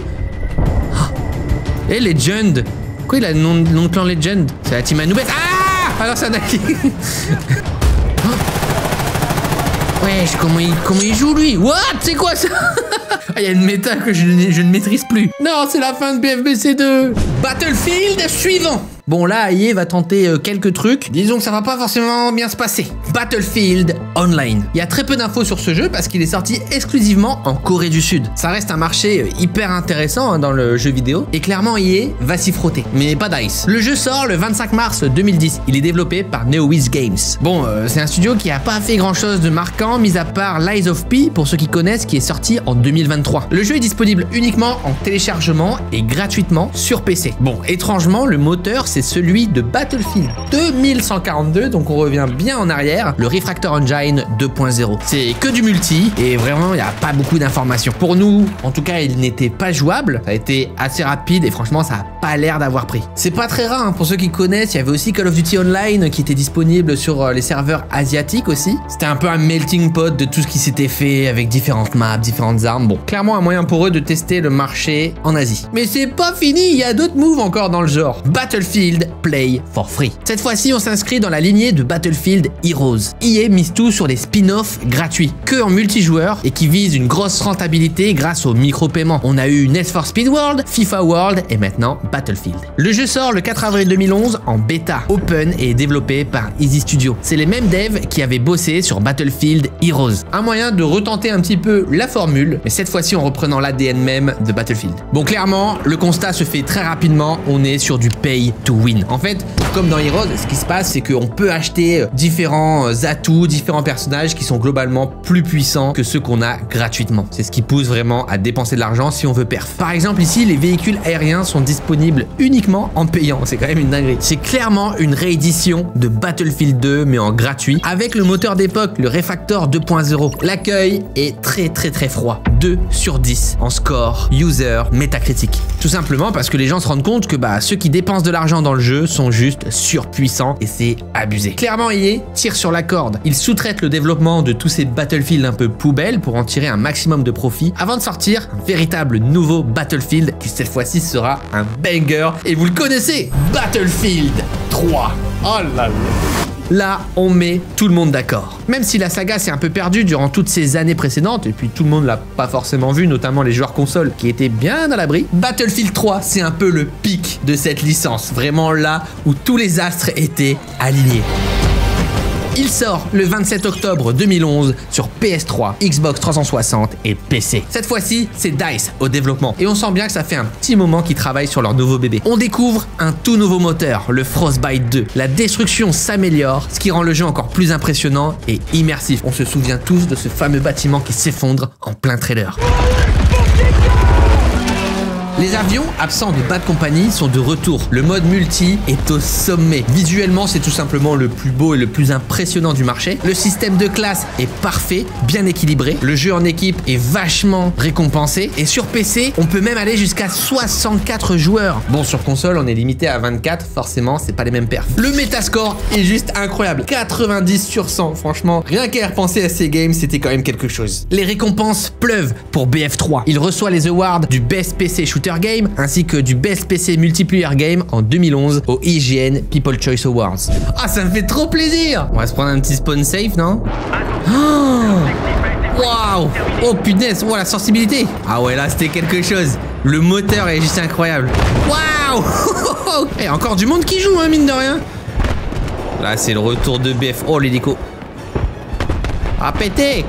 Et Legend. Pourquoi il a le nom de clan Legend? C'est la team Anoubet. Ah. Alors c'est un acquis. Wesh, comment il joue lui? What? C'est quoi ça? Il y a une méta que je ne maîtrise plus. Non, c'est la fin de BFBC 2. Battlefield suivant. Bon là, EA va tenter quelques trucs. Disons que ça va pas forcément bien se passer. Battlefield Online. Il y a très peu d'infos sur ce jeu parce qu'il est sorti exclusivement en Corée du Sud. Ça reste un marché hyper intéressant hein, dans le jeu vidéo. Et clairement, EA va s'y frotter. Mais pas DICE. Le jeu sort le 25 mars 2010. Il est développé par NeoWiz Games. Bon, c'est un studio qui a pas fait grand chose de marquant, mis à part Lies of P, pour ceux qui connaissent, qui est sorti en 2023. Le jeu est disponible uniquement en téléchargement et gratuitement sur PC. Bon, étrangement, le moteur, c'est celui de Battlefield 2142, donc on revient bien en arrière, le Refractor Engine 2.0. C'est que du multi et vraiment il n'y a pas beaucoup d'informations. Pour nous, en tout cas, il n'était pas jouable, ça a été assez rapide et franchement ça a pas l'air d'avoir pris. C'est pas très rare, hein. Pour ceux qui connaissent, il y avait aussi Call of Duty Online qui était disponible sur les serveurs asiatiques aussi. C'était un peu un melting pot de tout ce qui s'était fait avec différentes maps, différentes armes. Bon, clairement un moyen pour eux de tester le marché en Asie. Mais c'est pas fini, il y a d'autres moves encore dans le genre. Battlefield Play for Free. Cette fois-ci, on s'inscrit dans la lignée de Battlefield Heroes. EA mise tout sur des spin-offs gratuits, que en multijoueur et qui visent une grosse rentabilité grâce aux micro-paiements. On a eu Need for Speed World, FIFA World et maintenant Battlefield. Le jeu sort le 4 avril 2011 en bêta, open et développé par Easy Studio. C'est les mêmes devs qui avaient bossé sur Battlefield Heroes. Un moyen de retenter un petit peu la formule, mais cette fois-ci en reprenant l'ADN même de Battlefield. Bon, clairement, le constat se fait très rapidement, on est sur du pay to win. En fait, comme dans Heroes, ce qui se passe, c'est qu'on peut acheter différents atouts, différents personnages qui sont globalement plus puissants que ceux qu'on a gratuitement. C'est ce qui pousse vraiment à dépenser de l'argent si on veut perf. Par exemple, ici, les véhicules aériens sont disponibles uniquement en payant. C'est quand même une dinguerie. C'est clairement une réédition de Battlefield 2, mais en gratuit, avec le moteur d'époque, le Refactor 2.0. L'accueil est très froid. 2 sur 10 en score user Metacritic. Tout simplement parce que les gens se rendent compte que ceux qui dépensent de l'argent dans le jeu sont juste surpuissants et c'est abusé. Clairement, EA tire sur la corde. Ils sous-traitent le développement de tous ces Battlefield un peu poubelles pour en tirer un maximum de profit avant de sortir un véritable nouveau Battlefield qui cette fois-ci sera un banger et vous le connaissez, Battlefield 3. Oh là là. Là, on met tout le monde d'accord. Même si la saga s'est un peu perdue durant toutes ces années précédentes, et puis tout le monde l'a pas forcément vu, notamment les joueurs consoles qui étaient bien à l'abri, Battlefield 3, c'est un peu le pic de cette licence. Vraiment là où tous les astres étaient alignés. Il sort le 27 octobre 2011 sur PS3, Xbox 360 et PC. Cette fois-ci, c'est DICE au développement et on sent bien que ça fait un petit moment qu'ils travaillent sur leur nouveau bébé. On découvre un tout nouveau moteur, le Frostbite 2. La destruction s'améliore, ce qui rend le jeu encore plus impressionnant et immersif. On se souvient tous de ce fameux bâtiment qui s'effondre en plein trailer. Les avions, absents de Bad Company, sont de retour. Le mode multi est au sommet. Visuellement, c'est tout simplement le plus beau et le plus impressionnant du marché. Le système de classe est parfait, bien équilibré. Le jeu en équipe est vachement récompensé. Et sur PC, on peut même aller jusqu'à 64 joueurs. Bon, sur console, on est limité à 24. Forcément, c'est pas les mêmes perfs. Le Metascore est juste incroyable. 90 sur 100. Franchement, rien qu'à repenser à ces games, c'était quand même quelque chose. Les récompenses pleuvent pour BF3. Il reçoit les awards du Best PC Shooter Game ainsi que du Best PC Multiplayer Game en 2011 au IGN People Choice Awards. Ah, ça me fait trop plaisir. On va se prendre un petit spawn safe, non? Waouh! Oh punaise, oh la sensibilité! Ah ouais, là c'était quelque chose. Le moteur est juste incroyable. Waouh! Et encore du monde qui joue, hein, mine de rien. Là c'est le retour de BF. Oh l'hélico. Ah pété!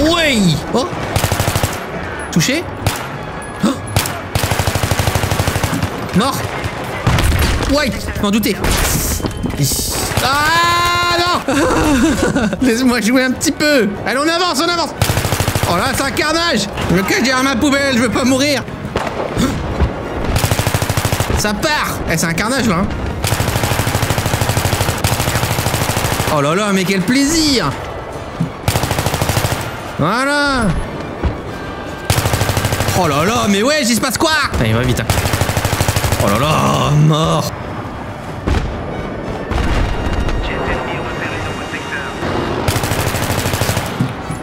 Oui! Oh! Touché? Mort. Ouais, je m'en doutais. Ah non. Laisse-moi jouer un petit peu. Allez, on avance, on avance. Oh là, c'est un carnage. Je me cache derrière ma poubelle, je veux pas mourir. Ça part. Eh, c'est un carnage là, hein. Oh là là, mais quel plaisir. Voilà. Oh là là, mais ouais, j'y se passe quoi? Allez, va vite, hein. Oh là là, mort.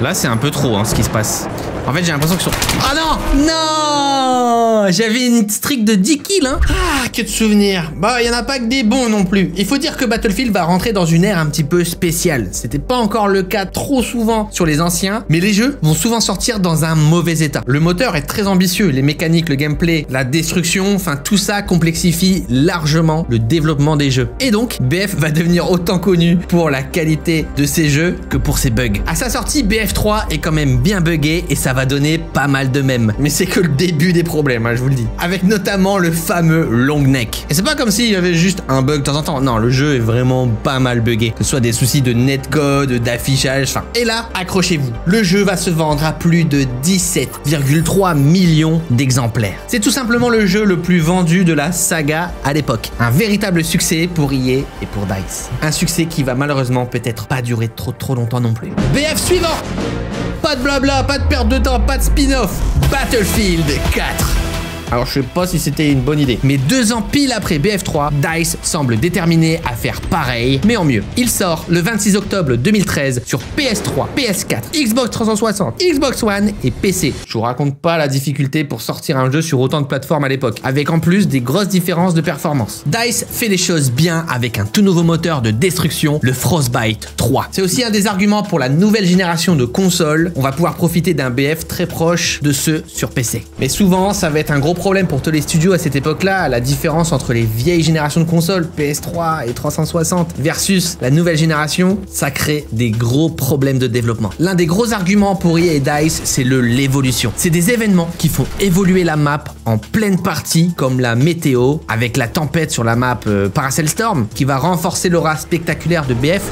Là, c'est un peu trop, hein, ce qui se passe. En fait, j'ai l'impression qu'ils sont... Ah non! Non! J'avais une streak de 10 kills, hein. Ah, que de souvenirs. Bah, il y en a pas que des bons non plus. Il faut dire que Battlefield va rentrer dans une ère un petit peu spéciale. C'était pas encore le cas trop souvent sur les anciens, mais les jeux vont souvent sortir dans un mauvais état. Le moteur est très ambitieux, les mécaniques, le gameplay, la destruction, enfin tout ça complexifie largement le développement des jeux. Et donc, BF va devenir autant connu pour la qualité de ses jeux que pour ses bugs. À sa sortie, BF3 est quand même bien buggé et ça va donner pas mal de mèmes. Mais c'est que le début des problèmes, hein, je vous le dis. Avec notamment le fameux long neck. Et c'est pas comme s'il y avait juste un bug de temps en temps. Non, le jeu est vraiment pas mal buggé. Que ce soit des soucis de netcode, d'affichage, enfin. Et là, accrochez-vous. Le jeu va se vendre à plus de 17,3 millions d'exemplaires. C'est tout simplement le jeu le plus vendu de la saga à l'époque. Un véritable succès pour EA et pour DICE. Un succès qui va malheureusement peut-être pas durer trop longtemps non plus. BF suivant! Pas de blabla, pas de perte de temps, pas de spin-off. Battlefield 4. Alors je sais pas si c'était une bonne idée, mais 2 ans pile après BF3, DICE semble déterminé à faire pareil, mais en mieux. Il sort le 26 octobre 2013 sur PS3, PS4, Xbox 360, Xbox One et PC. Je vous raconte pas la difficulté pour sortir un jeu sur autant de plateformes à l'époque, avec en plus des grosses différences de performance. DICE fait les choses bien avec un tout nouveau moteur de destruction, le Frostbite 3. C'est aussi un des arguments pour la nouvelle génération de consoles. On va pouvoir profiter d'un BF très proche de ceux sur PC. Mais souvent, ça va être un gros problème pour tous les studios à cette époque-là, la différence entre les vieilles générations de consoles, PS3 et 360, versus la nouvelle génération, ça crée des gros problèmes de développement. L'un des gros arguments pour EA et DICE, c'est l'évolution. C'est des événements qui font évoluer la map en pleine partie, comme la météo, avec la tempête sur la map Paracel Storm, qui va renforcer l'aura spectaculaire de BF,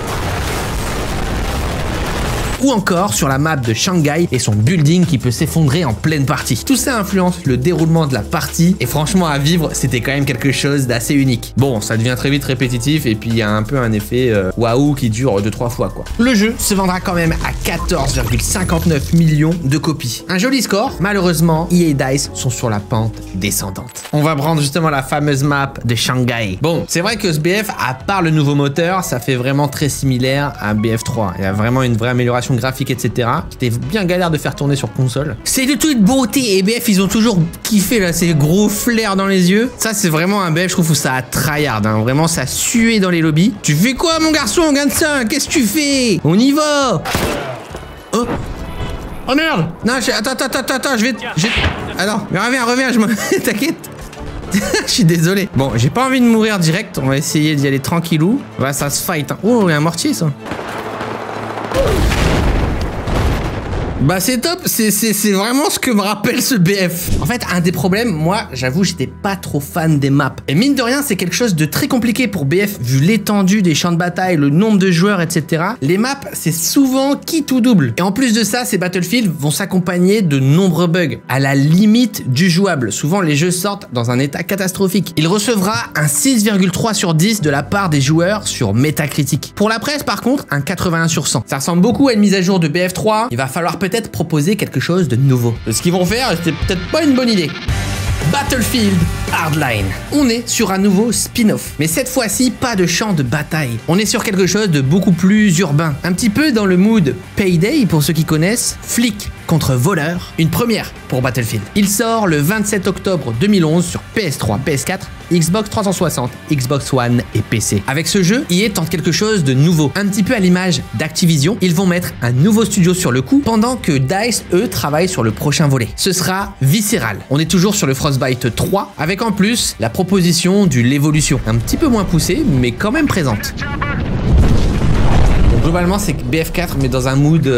ou encore sur la map de Shanghai et son building qui peut s'effondrer en pleine partie. Tout ça influence le déroulement de la partie et franchement à vivre c'était quand même quelque chose d'assez unique. Bon, ça devient très vite répétitif et puis il y a un peu un effet waouh qui dure 2-3 fois quoi. Le jeu se vendra quand même à 14,59 millions de copies. Un joli score, malheureusement EA et DICE sont sur la pente descendante. On va prendre justement la fameuse map de Shanghai. Bon, c'est vrai que ce BF, à part le nouveau moteur, ça fait vraiment très similaire à BF3. Il y a vraiment une vraie amélioration graphique, etc. C'était bien galère de faire tourner sur console. C'est de toute beauté et BF, ils ont toujours kiffé là, ces gros flares dans les yeux. Ça, c'est vraiment un BF, je trouve, où ça a tryhard, hein. Vraiment, ça suait dans les lobbies. Tu fais quoi, mon garçon? Regarde ça, qu'est-ce que tu fais? On y va! Oh! Oh merde! Non, attends, je vais. Alors, mais reviens, je me. T'inquiète. Je suis désolé. Bon, j'ai pas envie de mourir direct. On va essayer d'y aller tranquillou. Va, ça se fight. Hein. Oh, il y a un mortier, ça. Bah c'est top, c'est vraiment ce que me rappelle ce BF. En fait, un des problèmes, moi, j'avoue, j'étais pas trop fan des maps. Et mine de rien, c'est quelque chose de très compliqué pour BF, vu l'étendue des champs de bataille, le nombre de joueurs, etc. Les maps, c'est souvent quitte ou double. Et en plus de ça, ces Battlefield vont s'accompagner de nombreux bugs, à la limite du jouable. Souvent, les jeux sortent dans un état catastrophique. Il recevra un 6,3 sur 10 de la part des joueurs sur Metacritic. Pour la presse, par contre, un 81 sur 100. Ça ressemble beaucoup à une mise à jour de BF3. Il va falloir peut-être proposer quelque chose de nouveau. Ce qu'ils vont faire, c'était peut-être pas une bonne idée. Battlefield Hardline. On est sur un nouveau spin-off, mais cette fois-ci pas de champ de bataille. On est sur quelque chose de beaucoup plus urbain, un petit peu dans le mood Payday pour ceux qui connaissent, flic contre voleur, une première pour Battlefield. Il sort le 27 octobre 2011 sur PS3, PS4, Xbox 360, Xbox One et PC. Avec ce jeu, EA tente quelque chose de nouveau, un petit peu à l'image d'Activision. Ils vont mettre un nouveau studio sur le coup pendant que DICE, eux, travaillent sur le prochain volet. Ce sera Visceral. On est toujours sur le Frostbite 3, avec en plus la proposition du l'évolution, un petit peu moins poussée, mais quand même présente. Globalement, c'est BF4, mais dans un mood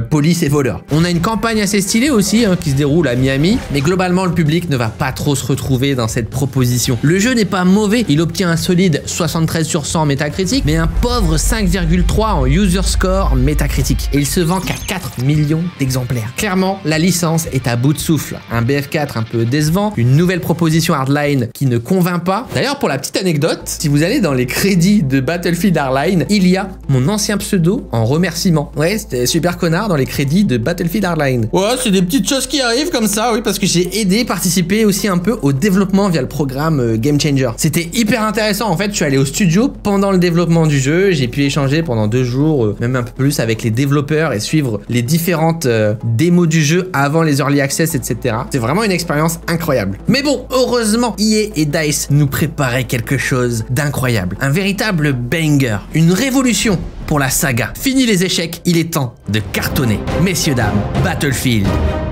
police et voleur. On a une campagne assez stylée aussi, qui se déroule à Miami, mais globalement, le public ne va pas trop se retrouver dans cette proposition. Le jeu n'est pas mauvais, il obtient un solide 73 sur 100 en Metacritic, mais un pauvre 5,3 en User Score Metacritic. Et il se vend qu'à 4 millions d'exemplaires. Clairement, la licence est à bout de souffle. Un BF4 un peu décevant, une nouvelle proposition Hardline qui ne convainc pas. D'ailleurs, pour la petite anecdote, si vous allez dans les crédits de Battlefield Hardline, il y a mon ancien pseudo en remerciement. Ouais, c'était super connard dans les crédits de Battlefield Hardline. Ouais, c'est des petites choses qui arrivent comme ça, oui, parce que j'ai aidé, participé aussi un peu au développement via le programme Game Changer. C'était hyper intéressant. En fait, je suis allé au studio pendant le développement du jeu. J'ai pu échanger pendant 2 jours, même un peu plus, avec les développeurs et suivre les différentes démos du jeu avant les early access, etc. C'est vraiment une expérience incroyable. Mais bon, heureusement, EA et DICE nous préparaient quelque chose d'incroyable. Un véritable banger, une révolution pour la saga. Fini les échecs, il est temps de cartonner. Messieurs, dames, Battlefield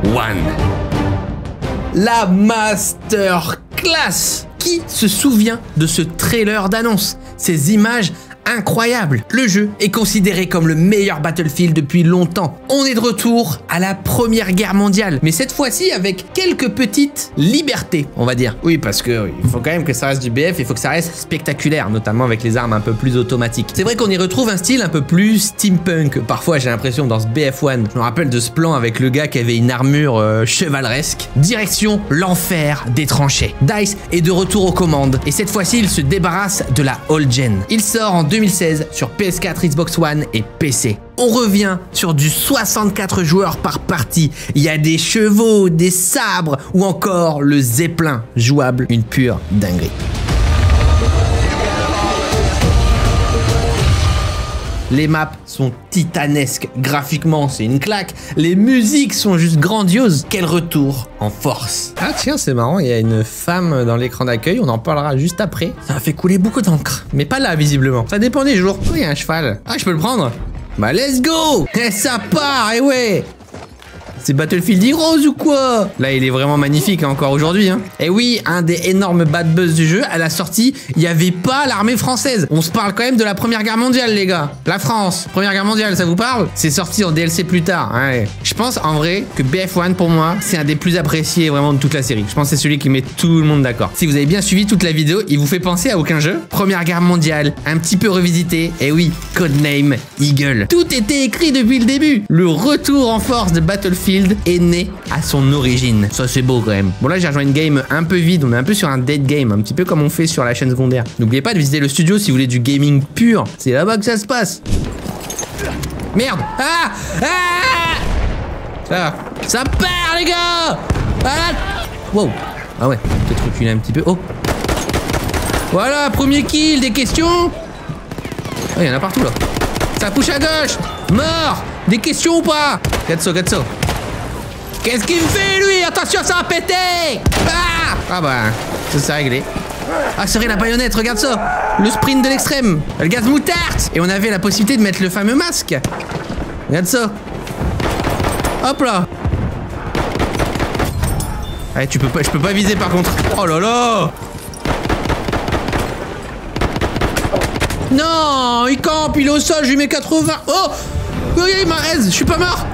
1. La masterclass. Qui se souvient de ce trailer d'annonce? Ces images incroyables. Le jeu est considéré comme le meilleur Battlefield depuis longtemps. On est de retour à la Première Guerre mondiale, mais cette fois-ci avec quelques petites libertés, on va dire. Oui, parce que oui, il faut quand même que ça reste du BF, il faut que ça reste spectaculaire, notamment avec les armes un peu plus automatiques. C'est vrai qu'on y retrouve un style un peu plus steampunk. Parfois, j'ai l'impression dans ce BF1, je me rappelle de ce plan avec le gars qui avait une armure chevaleresque. Direction l'enfer des tranchées. DICE est de retour aux commandes, et cette fois-ci, il se débarrasse de la old gen. Il sort en 2016 sur PS4, Xbox One et PC. On revient sur du 64 joueurs par partie. Il y a des chevaux, des sabres ou encore le Zeppelin jouable, une pure dinguerie. Les maps sont titanesques, graphiquement c'est une claque, les musiques sont juste grandioses. Quel retour en force. Ah tiens, c'est marrant, il y a une femme dans l'écran d'accueil, on en parlera juste après. Ça a fait couler beaucoup d'encre, mais pas là visiblement. Ça dépend des jours. Oh, il y a un cheval. Ah, je peux le prendre? Bah let's go. Et ça part, et ouais. C'est Battlefield Heroes ou quoi? Là, il est vraiment magnifique encore aujourd'hui. Et oui, un des énormes bad buzz du jeu, à la sortie, il n'y avait pas l'armée française. On se parle quand même de la Première Guerre mondiale, les gars. La France, Première Guerre mondiale, ça vous parle? C'est sorti en DLC plus tard. Ouais. Je pense en vrai que BF1, pour moi, c'est un des plus appréciés vraiment de toute la série. Je pense que c'est celui qui met tout le monde d'accord. Si vous avez bien suivi toute la vidéo, il vous fait penser à aucun jeu? Première Guerre mondiale, un petit peu revisité. Et oui, Codename Eagle. Tout était écrit depuis le début. Le retour en force de Battlefield est né à son origine. Ça, c'est beau quand même. Bon, là, j'ai rejoint une game un peu vide. On est un peu sur un dead game, un petit peu comme on fait sur la chaîne secondaire. N'oubliez pas de visiter le studio si vous voulez du gaming pur. C'est là-bas que ça se passe. Merde. Ah, ah, ça perd, les gars. Ah, wow. Ah ouais, peut-être reculer un petit peu. Oh. Voilà, premier kill. Des questions? Oh, il y en a partout, là. Ça pousse à gauche. Mort. Des questions ou pas? Gatso. Qu'est-ce qu'il me fait, lui? Attention, ça va péter. Ah bah, ça s'est réglé. Ah, c'est vrai, la baïonnette, regarde ça. Le sprint de l'extrême. Le gaz moutarde. Et on avait la possibilité de mettre le fameux masque. Regarde ça. Hop là. Allez, je peux pas viser par contre. Oh là là. Non, il campe, il est au sol, je lui mets 80. Oh, il m'a raise, je suis pas mort.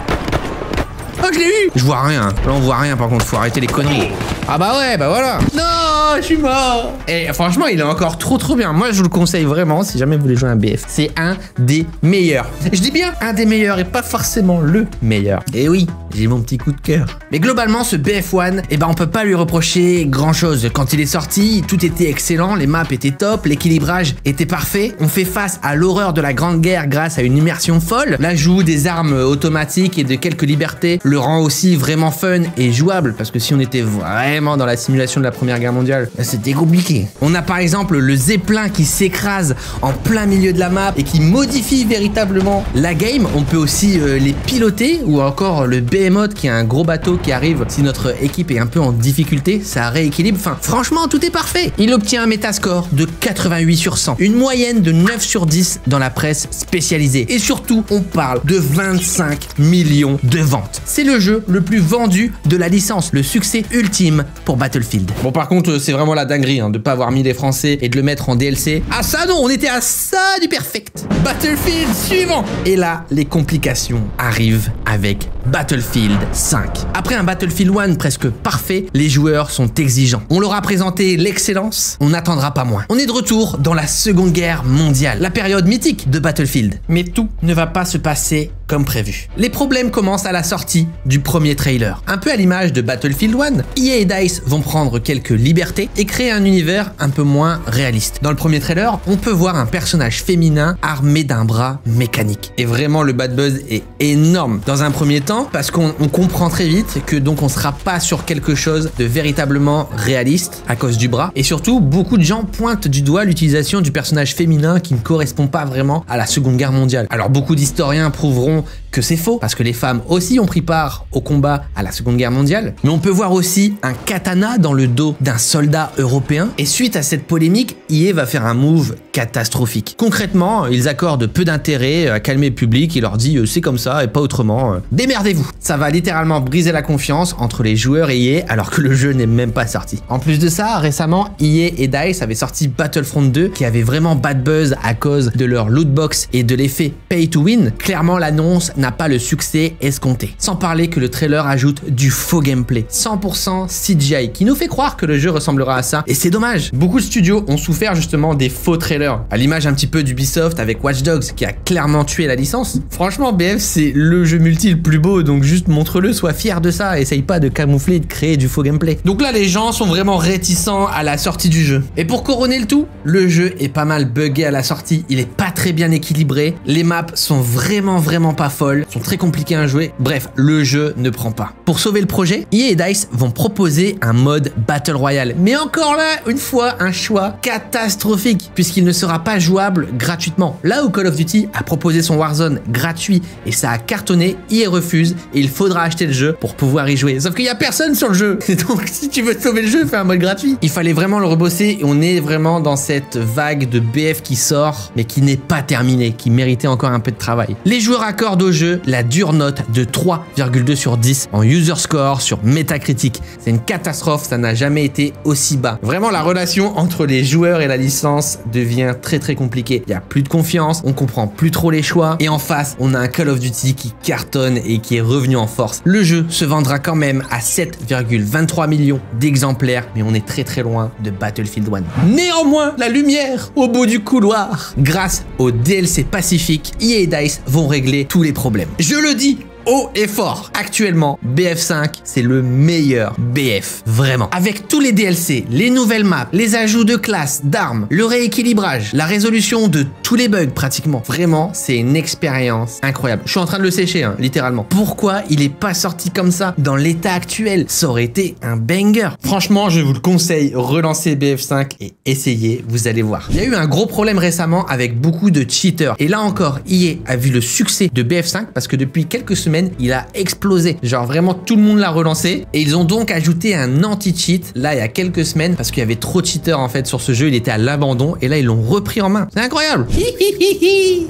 Oh, je l'ai eu. Je vois rien. Là, on voit rien, par contre. Faut arrêter les conneries. Ah bah ouais, bah voilà. Non, je suis mort. Et franchement, il est encore trop bien. Moi, je vous le conseille vraiment si jamais vous voulez jouer à un BF. C'est un des meilleurs. Je dis bien un des meilleurs et pas forcément le meilleur. Et oui, j'ai mon petit coup de cœur. Mais globalement, ce BF1, eh ben, on peut pas lui reprocher grand chose. Quand il est sorti, tout était excellent, les maps étaient top, l'équilibrage était parfait. On fait face à l'horreur de la Grande Guerre grâce à une immersion folle. L'ajout des armes automatiques et de quelques libertés le rend aussi vraiment fun et jouable. Parce que si on était vraiment dans la simulation de la Première Guerre mondiale, c'était compliqué. On a par exemple le Zeppelin qui s'écrase en plein milieu de la map et qui modifie véritablement la game. On peut aussi les piloter, ou encore le Behemoth qui est un gros bateau qui arrive si notre équipe est un peu en difficulté, ça rééquilibre. Enfin, franchement, tout est parfait. Il obtient un métascore de 88 sur 100, une moyenne de 9 sur 10 dans la presse spécialisée. Et surtout, on parle de 25 millions de ventes. C'est le jeu le plus vendu de la licence, le succès ultime pour Battlefield. Bon, par contre, c'est vraiment la dinguerie de pas avoir mis les Français et de le mettre en DLC. Ah ça non, on était à ça du perfect. Battlefield suivant. Et là, les complications arrivent avec Battlefield 5. Après un Battlefield 1 presque parfait, les joueurs sont exigeants. On leur a présenté l'excellence, on n'attendra pas moins. On est de retour dans la Seconde Guerre mondiale, la période mythique de Battlefield. Mais tout ne va pas se passer comme prévu. Les problèmes commencent à la sortie du premier trailer. Un peu à l'image de Battlefield 1, EA et DICE vont prendre quelques libertés et créer un univers un peu moins réaliste. Dans le premier trailer, on peut voir un personnage féminin armé d'un bras mécanique. Et vraiment, le bad buzz est énorme. Dans un premier temps, parce qu'on comprend très vite que donc on sera pas sur quelque chose de véritablement réaliste à cause du bras. Et surtout, beaucoup de gens pointent du doigt l'utilisation du personnage féminin qui ne correspond pas vraiment à la Seconde Guerre mondiale. Alors beaucoup d'historiens prouveront que c'est faux, parce que les femmes aussi ont pris part au combat à la Seconde Guerre mondiale. Mais on peut voir aussi un katana dans le dos d'un soldat européen. Et suite à cette polémique, EA va faire un move catastrophique. Concrètement, ils accordent peu d'intérêt à calmer le public. Il leur dit c'est comme ça et pas autrement. Démerdez-vous. Ça va littéralement briser la confiance entre les joueurs et EA alors que le jeu n'est même pas sorti. En plus de ça, récemment, EA et DICE avaient sorti Battlefront 2 qui avait vraiment bad buzz à cause de leur lootbox et de l'effet pay to win. Clairement, l'annonce n'a pas le succès escompté. Sans parler que le trailer ajoute du faux gameplay, 100% CGI, qui nous fait croire que le jeu ressemblera à ça. Et c'est dommage. Beaucoup de studios ont souffert justement des faux trailers, à l'image un petit peu d'Ubisoft avec Watch Dogs, qui a clairement tué la licence. Franchement, BF, c'est le jeu multi le plus beau, donc juste montre-le, sois fier de ça, essaye pas de camoufler et de créer du faux gameplay. Donc là, les gens sont vraiment réticents à la sortie du jeu. Et pour couronner le tout, le jeu est pas mal buggé à la sortie, il est pas très bien équilibré, les maps sont vraiment pas folles, sont très compliquées à jouer, bref, le jeu ne prend pas. Pour sauver le projet, EA et DICE vont proposer un mode Battle Royale, mais encore là, une fois, un choix catastrophique, puisqu'il ne sera pas jouable gratuitement. Là où Call of Duty a proposé son Warzone gratuit et ça a cartonné, EA refuse et il faudra acheter le jeu pour pouvoir y jouer. Sauf qu'il y a personne sur le jeu, donc si tu veux sauver le jeu, fais un mode gratuit. Il fallait vraiment le rebosser et on est vraiment dans cette vague de BF qui sort, mais qui n'est pas terminée, qui méritait encore un peu de travail. Les joueurs accordent au jeu la dure note de 3,2 sur 10 en user score sur Metacritic. C'est une catastrophe, ça n'a jamais été aussi bas. Vraiment, la relation entre les joueurs et la licence devient très compliquée. Il n'y a plus de confiance, on comprend plus trop les choix et en face, on a un Call of Duty qui cartonne et qui est revenu en force. Le jeu se vendra quand même à 7,23 millions d'exemplaires, mais on est très loin de Battlefield 1. Néanmoins, la lumière au bout du couloir. Grâce au DLC Pacifique, EA et DICE vont régler tous les problèmes. Je le dis haut et fort. Actuellement, BF5, c'est le meilleur BF. Vraiment. Avec tous les DLC, les nouvelles maps, les ajouts de classes, d'armes, le rééquilibrage, la résolution de tous les bugs pratiquement. Vraiment, c'est une expérience incroyable. Je suis en train de le sécher, littéralement. Pourquoi il est pas sorti comme ça dans l'état actuel? Ça aurait été un banger. Franchement, je vous le conseille, relancez BF5 et essayez, vous allez voir. Il y a eu un gros problème récemment avec beaucoup de cheaters. Et là encore, EA a vu le succès de BF5 parce que depuis quelques semaines, il a explosé. Genre vraiment tout le monde l'a relancé et ils ont donc ajouté un anti-cheat là il y a quelques semaines parce qu'il y avait trop de cheaters en fait sur ce jeu, il était à l'abandon et là ils l'ont repris en main. C'est incroyable.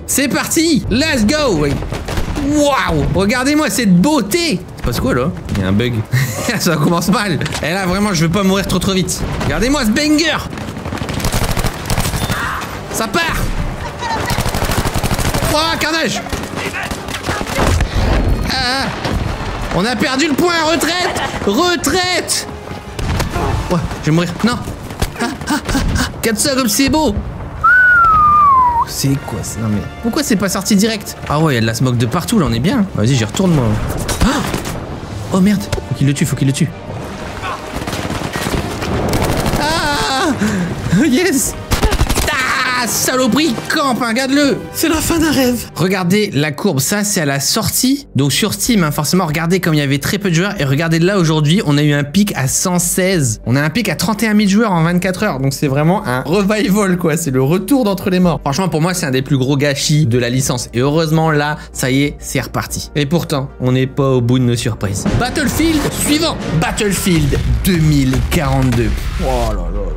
C'est parti, let's go. Waouh, regardez-moi cette beauté. C'est passe quoi là? Il y a un bug. Ça commence mal. Et là vraiment je veux pas mourir trop vite. Regardez-moi ce banger. Ça part. Oh, carnage. On a perdu le point, retraite. Retraite. Ouais, je vais mourir. Non. 400 comme c'est beau. C'est quoi ça? Non mais pourquoi c'est pas sorti direct? Ah ouais, il y a de la smoke de partout, là on est bien. Vas-y, j'y retourne moi. Oh merde, faut qu'il le tue, faut qu'il le tue. Ah yes. Ah, saloperie, campe, hein, regarde-le. C'est la fin d'un rêve. Regardez la courbe, ça c'est à la sortie. Donc sur Steam, hein, forcément, regardez comme il y avait très peu de joueurs. Et regardez là, aujourd'hui, on a eu un pic à 116. On a un pic à 31 000 joueurs en 24 heures. Donc c'est vraiment un revival, quoi. C'est le retour d'entre les morts. Franchement, pour moi, c'est un des plus gros gâchis de la licence. Et heureusement, là, ça y est, c'est reparti. Et pourtant, on n'est pas au bout de nos surprises. Battlefield suivant. Battlefield 2042. Oh là là là.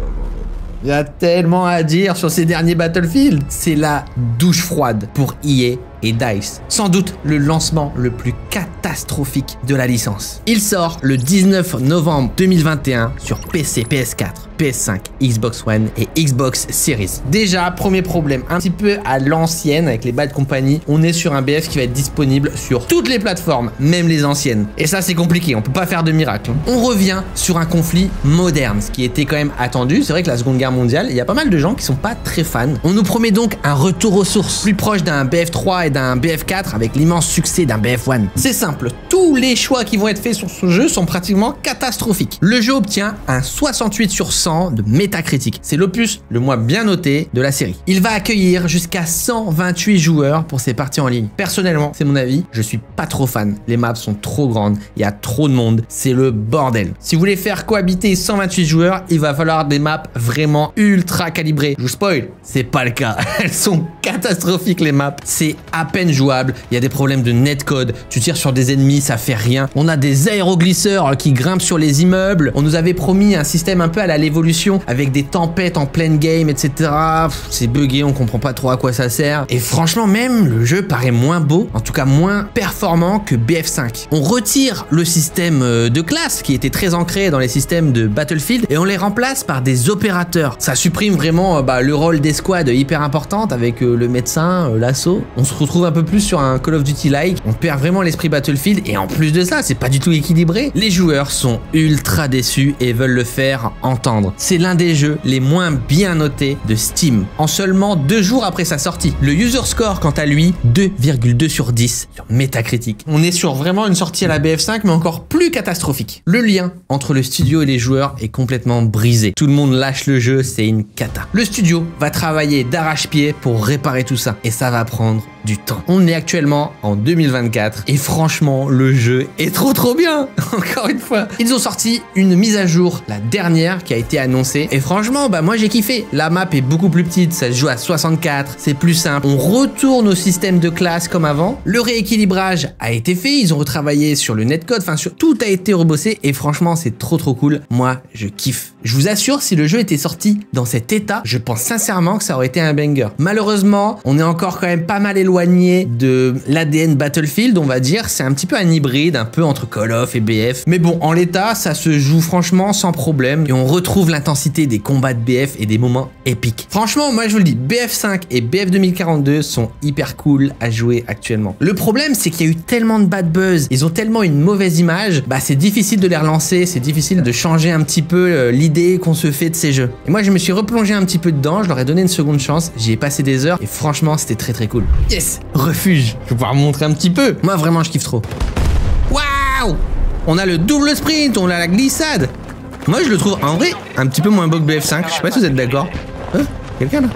Il y a tellement à dire sur ces derniers Battlefield. C'est la douche froide pour EA et DICE. Sans doute le lancement le plus catastrophique de la licence. Il sort le 19 novembre 2021 sur PC, PS4, PS5, Xbox One et Xbox Series. Déjà, premier problème, un petit peu à l'ancienne avec les Bad Company, on est sur un BF qui va être disponible sur toutes les plateformes, même les anciennes. Et ça, c'est compliqué, on peut pas faire de miracle. On revient sur un conflit moderne, ce qui était quand même attendu. C'est vrai que la Seconde Guerre mondiale, il y a pas mal de gens qui sont pas très fans. On nous promet donc un retour aux sources, plus proche d'un BF3 et d'un BF4 avec l'immense succès d'un BF1. C'est simple, tous les choix qui vont être faits sur ce jeu sont pratiquement catastrophiques. Le jeu obtient un 68 sur 100 de métacritique. C'est l'opus le moins bien noté de la série. Il va accueillir jusqu'à 128 joueurs pour ses parties en ligne. Personnellement, c'est mon avis, je suis pas trop fan. Les maps sont trop grandes, il y a trop de monde, c'est le bordel. Si vous voulez faire cohabiter 128 joueurs, il va falloir des maps vraiment ultra calibrées. Je vous spoil, c'est pas le cas. Elles sont catastrophiques les maps. C'est à peine jouable, il y a des problèmes de netcode, tu tires sur des ennemis, ça fait rien. On a des aéroglisseurs qui grimpent sur les immeubles. On nous avait promis un système un peu à la l'évolution avec des tempêtes en pleine game, etc. C'est buggé, on comprend pas trop à quoi ça sert. Et franchement, même le jeu paraît moins beau, en tout cas moins performant que BF5. On retire le système de classe qui était très ancré dans les systèmes de Battlefield et on les remplace par des opérateurs. Ça supprime vraiment le rôle d'escouade hyper importante avec le médecin, l'assaut. On se retrouve un peu plus sur un Call of Duty-like. On perd vraiment l'esprit Battlefield et en plus de ça, c'est pas du tout équilibré. Les joueurs sont ultra déçus et veulent le faire entendre. C'est l'un des jeux les moins bien notés de Steam. En seulement 2 jours après sa sortie. Le user score, quant à lui, 2,2 sur 10 sur Metacritic. On est sur vraiment une sortie à la BF5, mais encore plus catastrophique. Le lien entre le studio et les joueurs est complètement brisé. Tout le monde lâche le jeu, c'est une cata. Le studio va travailler d'arrache-pied pour réparer tout ça. Et ça va prendre du temps. On est actuellement en 2024 et franchement, le jeu est trop bien. Encore une fois. Ils ont sorti une mise à jour, la dernière qui a été annoncée. Et franchement, moi j'ai kiffé. La map est beaucoup plus petite, ça se joue à 64, c'est plus simple. On retourne au système de classe comme avant. Le rééquilibrage a été fait, ils ont retravaillé sur le netcode, enfin sur tout a été rebossé et franchement, c'est trop cool. Moi, je kiffe. Je vous assure, si le jeu était sorti dans cet état, je pense sincèrement que ça aurait été un banger. Malheureusement, on est encore quand même pas mal éloigné de l'ADN Battlefield, on va dire. C'est un petit peu un hybride, un peu entre Call of et BF. Mais bon, en l'état, ça se joue franchement sans problème et on retrouve l'intensité des combats de BF et des moments épiques. Franchement, moi je vous le dis, BF5 et BF 2042 sont hyper cool à jouer actuellement. Le problème, c'est qu'il y a eu tellement de bad buzz, ils ont tellement une mauvaise image, c'est difficile de les relancer, c'est difficile de changer un petit peu l'idée qu'on se fait de ces jeux. Et moi, je me suis replongé un petit peu dedans, je leur ai donné une seconde chance, j'y ai passé des heures et franchement, c'était très cool. Yes, refuge, je vais pouvoir vous montrer un petit peu. Moi, vraiment, je kiffe trop. Waouh, on a le double sprint, on a la glissade. Moi, je le trouve en vrai un petit peu moins beau que BF5. Je sais pas si vous êtes d'accord. Quelqu'un là?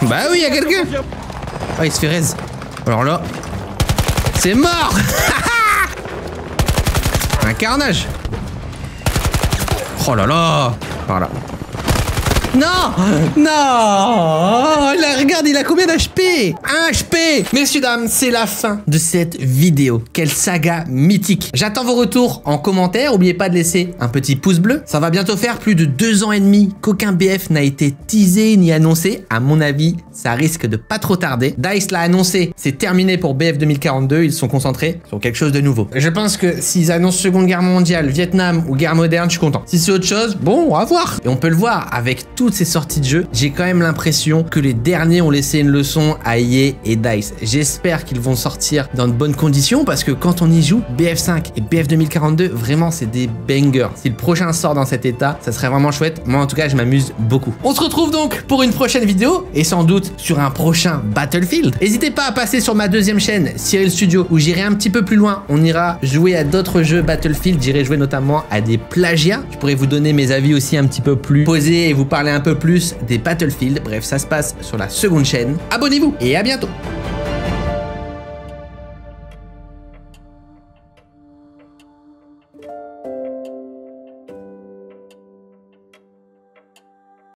Bah oui, il y a quelqu'un. Oh, il se fait raise. Alors là, c'est mort. Un carnage. Oh là là. Par là. Non! Non! Oh, là, regarde, il a combien d'HP? 1 HP! Messieurs, dames, c'est la fin de cette vidéo. Quelle saga mythique. J'attends vos retours en commentaire. N'oubliez pas de laisser un petit pouce bleu. Ça va bientôt faire plus de 2 ans et demi qu'aucun BF n'a été teasé ni annoncé. À mon avis, ça risque de pas trop tarder. DICE l'a annoncé. C'est terminé pour BF 2042. Ils sont concentrés sur quelque chose de nouveau. Je pense que s'ils annoncent Seconde Guerre mondiale, Vietnam ou guerre moderne, je suis content. Si c'est autre chose, bon, on va voir. Et on peut le voir avec tout toutes ces sorties de jeux, j'ai quand même l'impression que les derniers ont laissé une leçon à EA et DICE. J'espère qu'ils vont sortir dans de bonnes conditions parce que quand on y joue, BF5 et BF 2042, vraiment c'est des bangers. Si le prochain sort dans cet état, ça serait vraiment chouette. Moi en tout cas, je m'amuse beaucoup. On se retrouve donc pour une prochaine vidéo et sans doute sur un prochain Battlefield. N'hésitez pas à passer sur ma deuxième chaîne, Cyril Studio, où j'irai un petit peu plus loin. On ira jouer à d'autres jeux Battlefield. J'irai jouer notamment à des plagiats. Je pourrais vous donner mes avis aussi un petit peu plus posés et vous parler un peu plus des Battlefield. Bref, ça se passe sur la seconde chaîne. Abonnez-vous et à bientôt.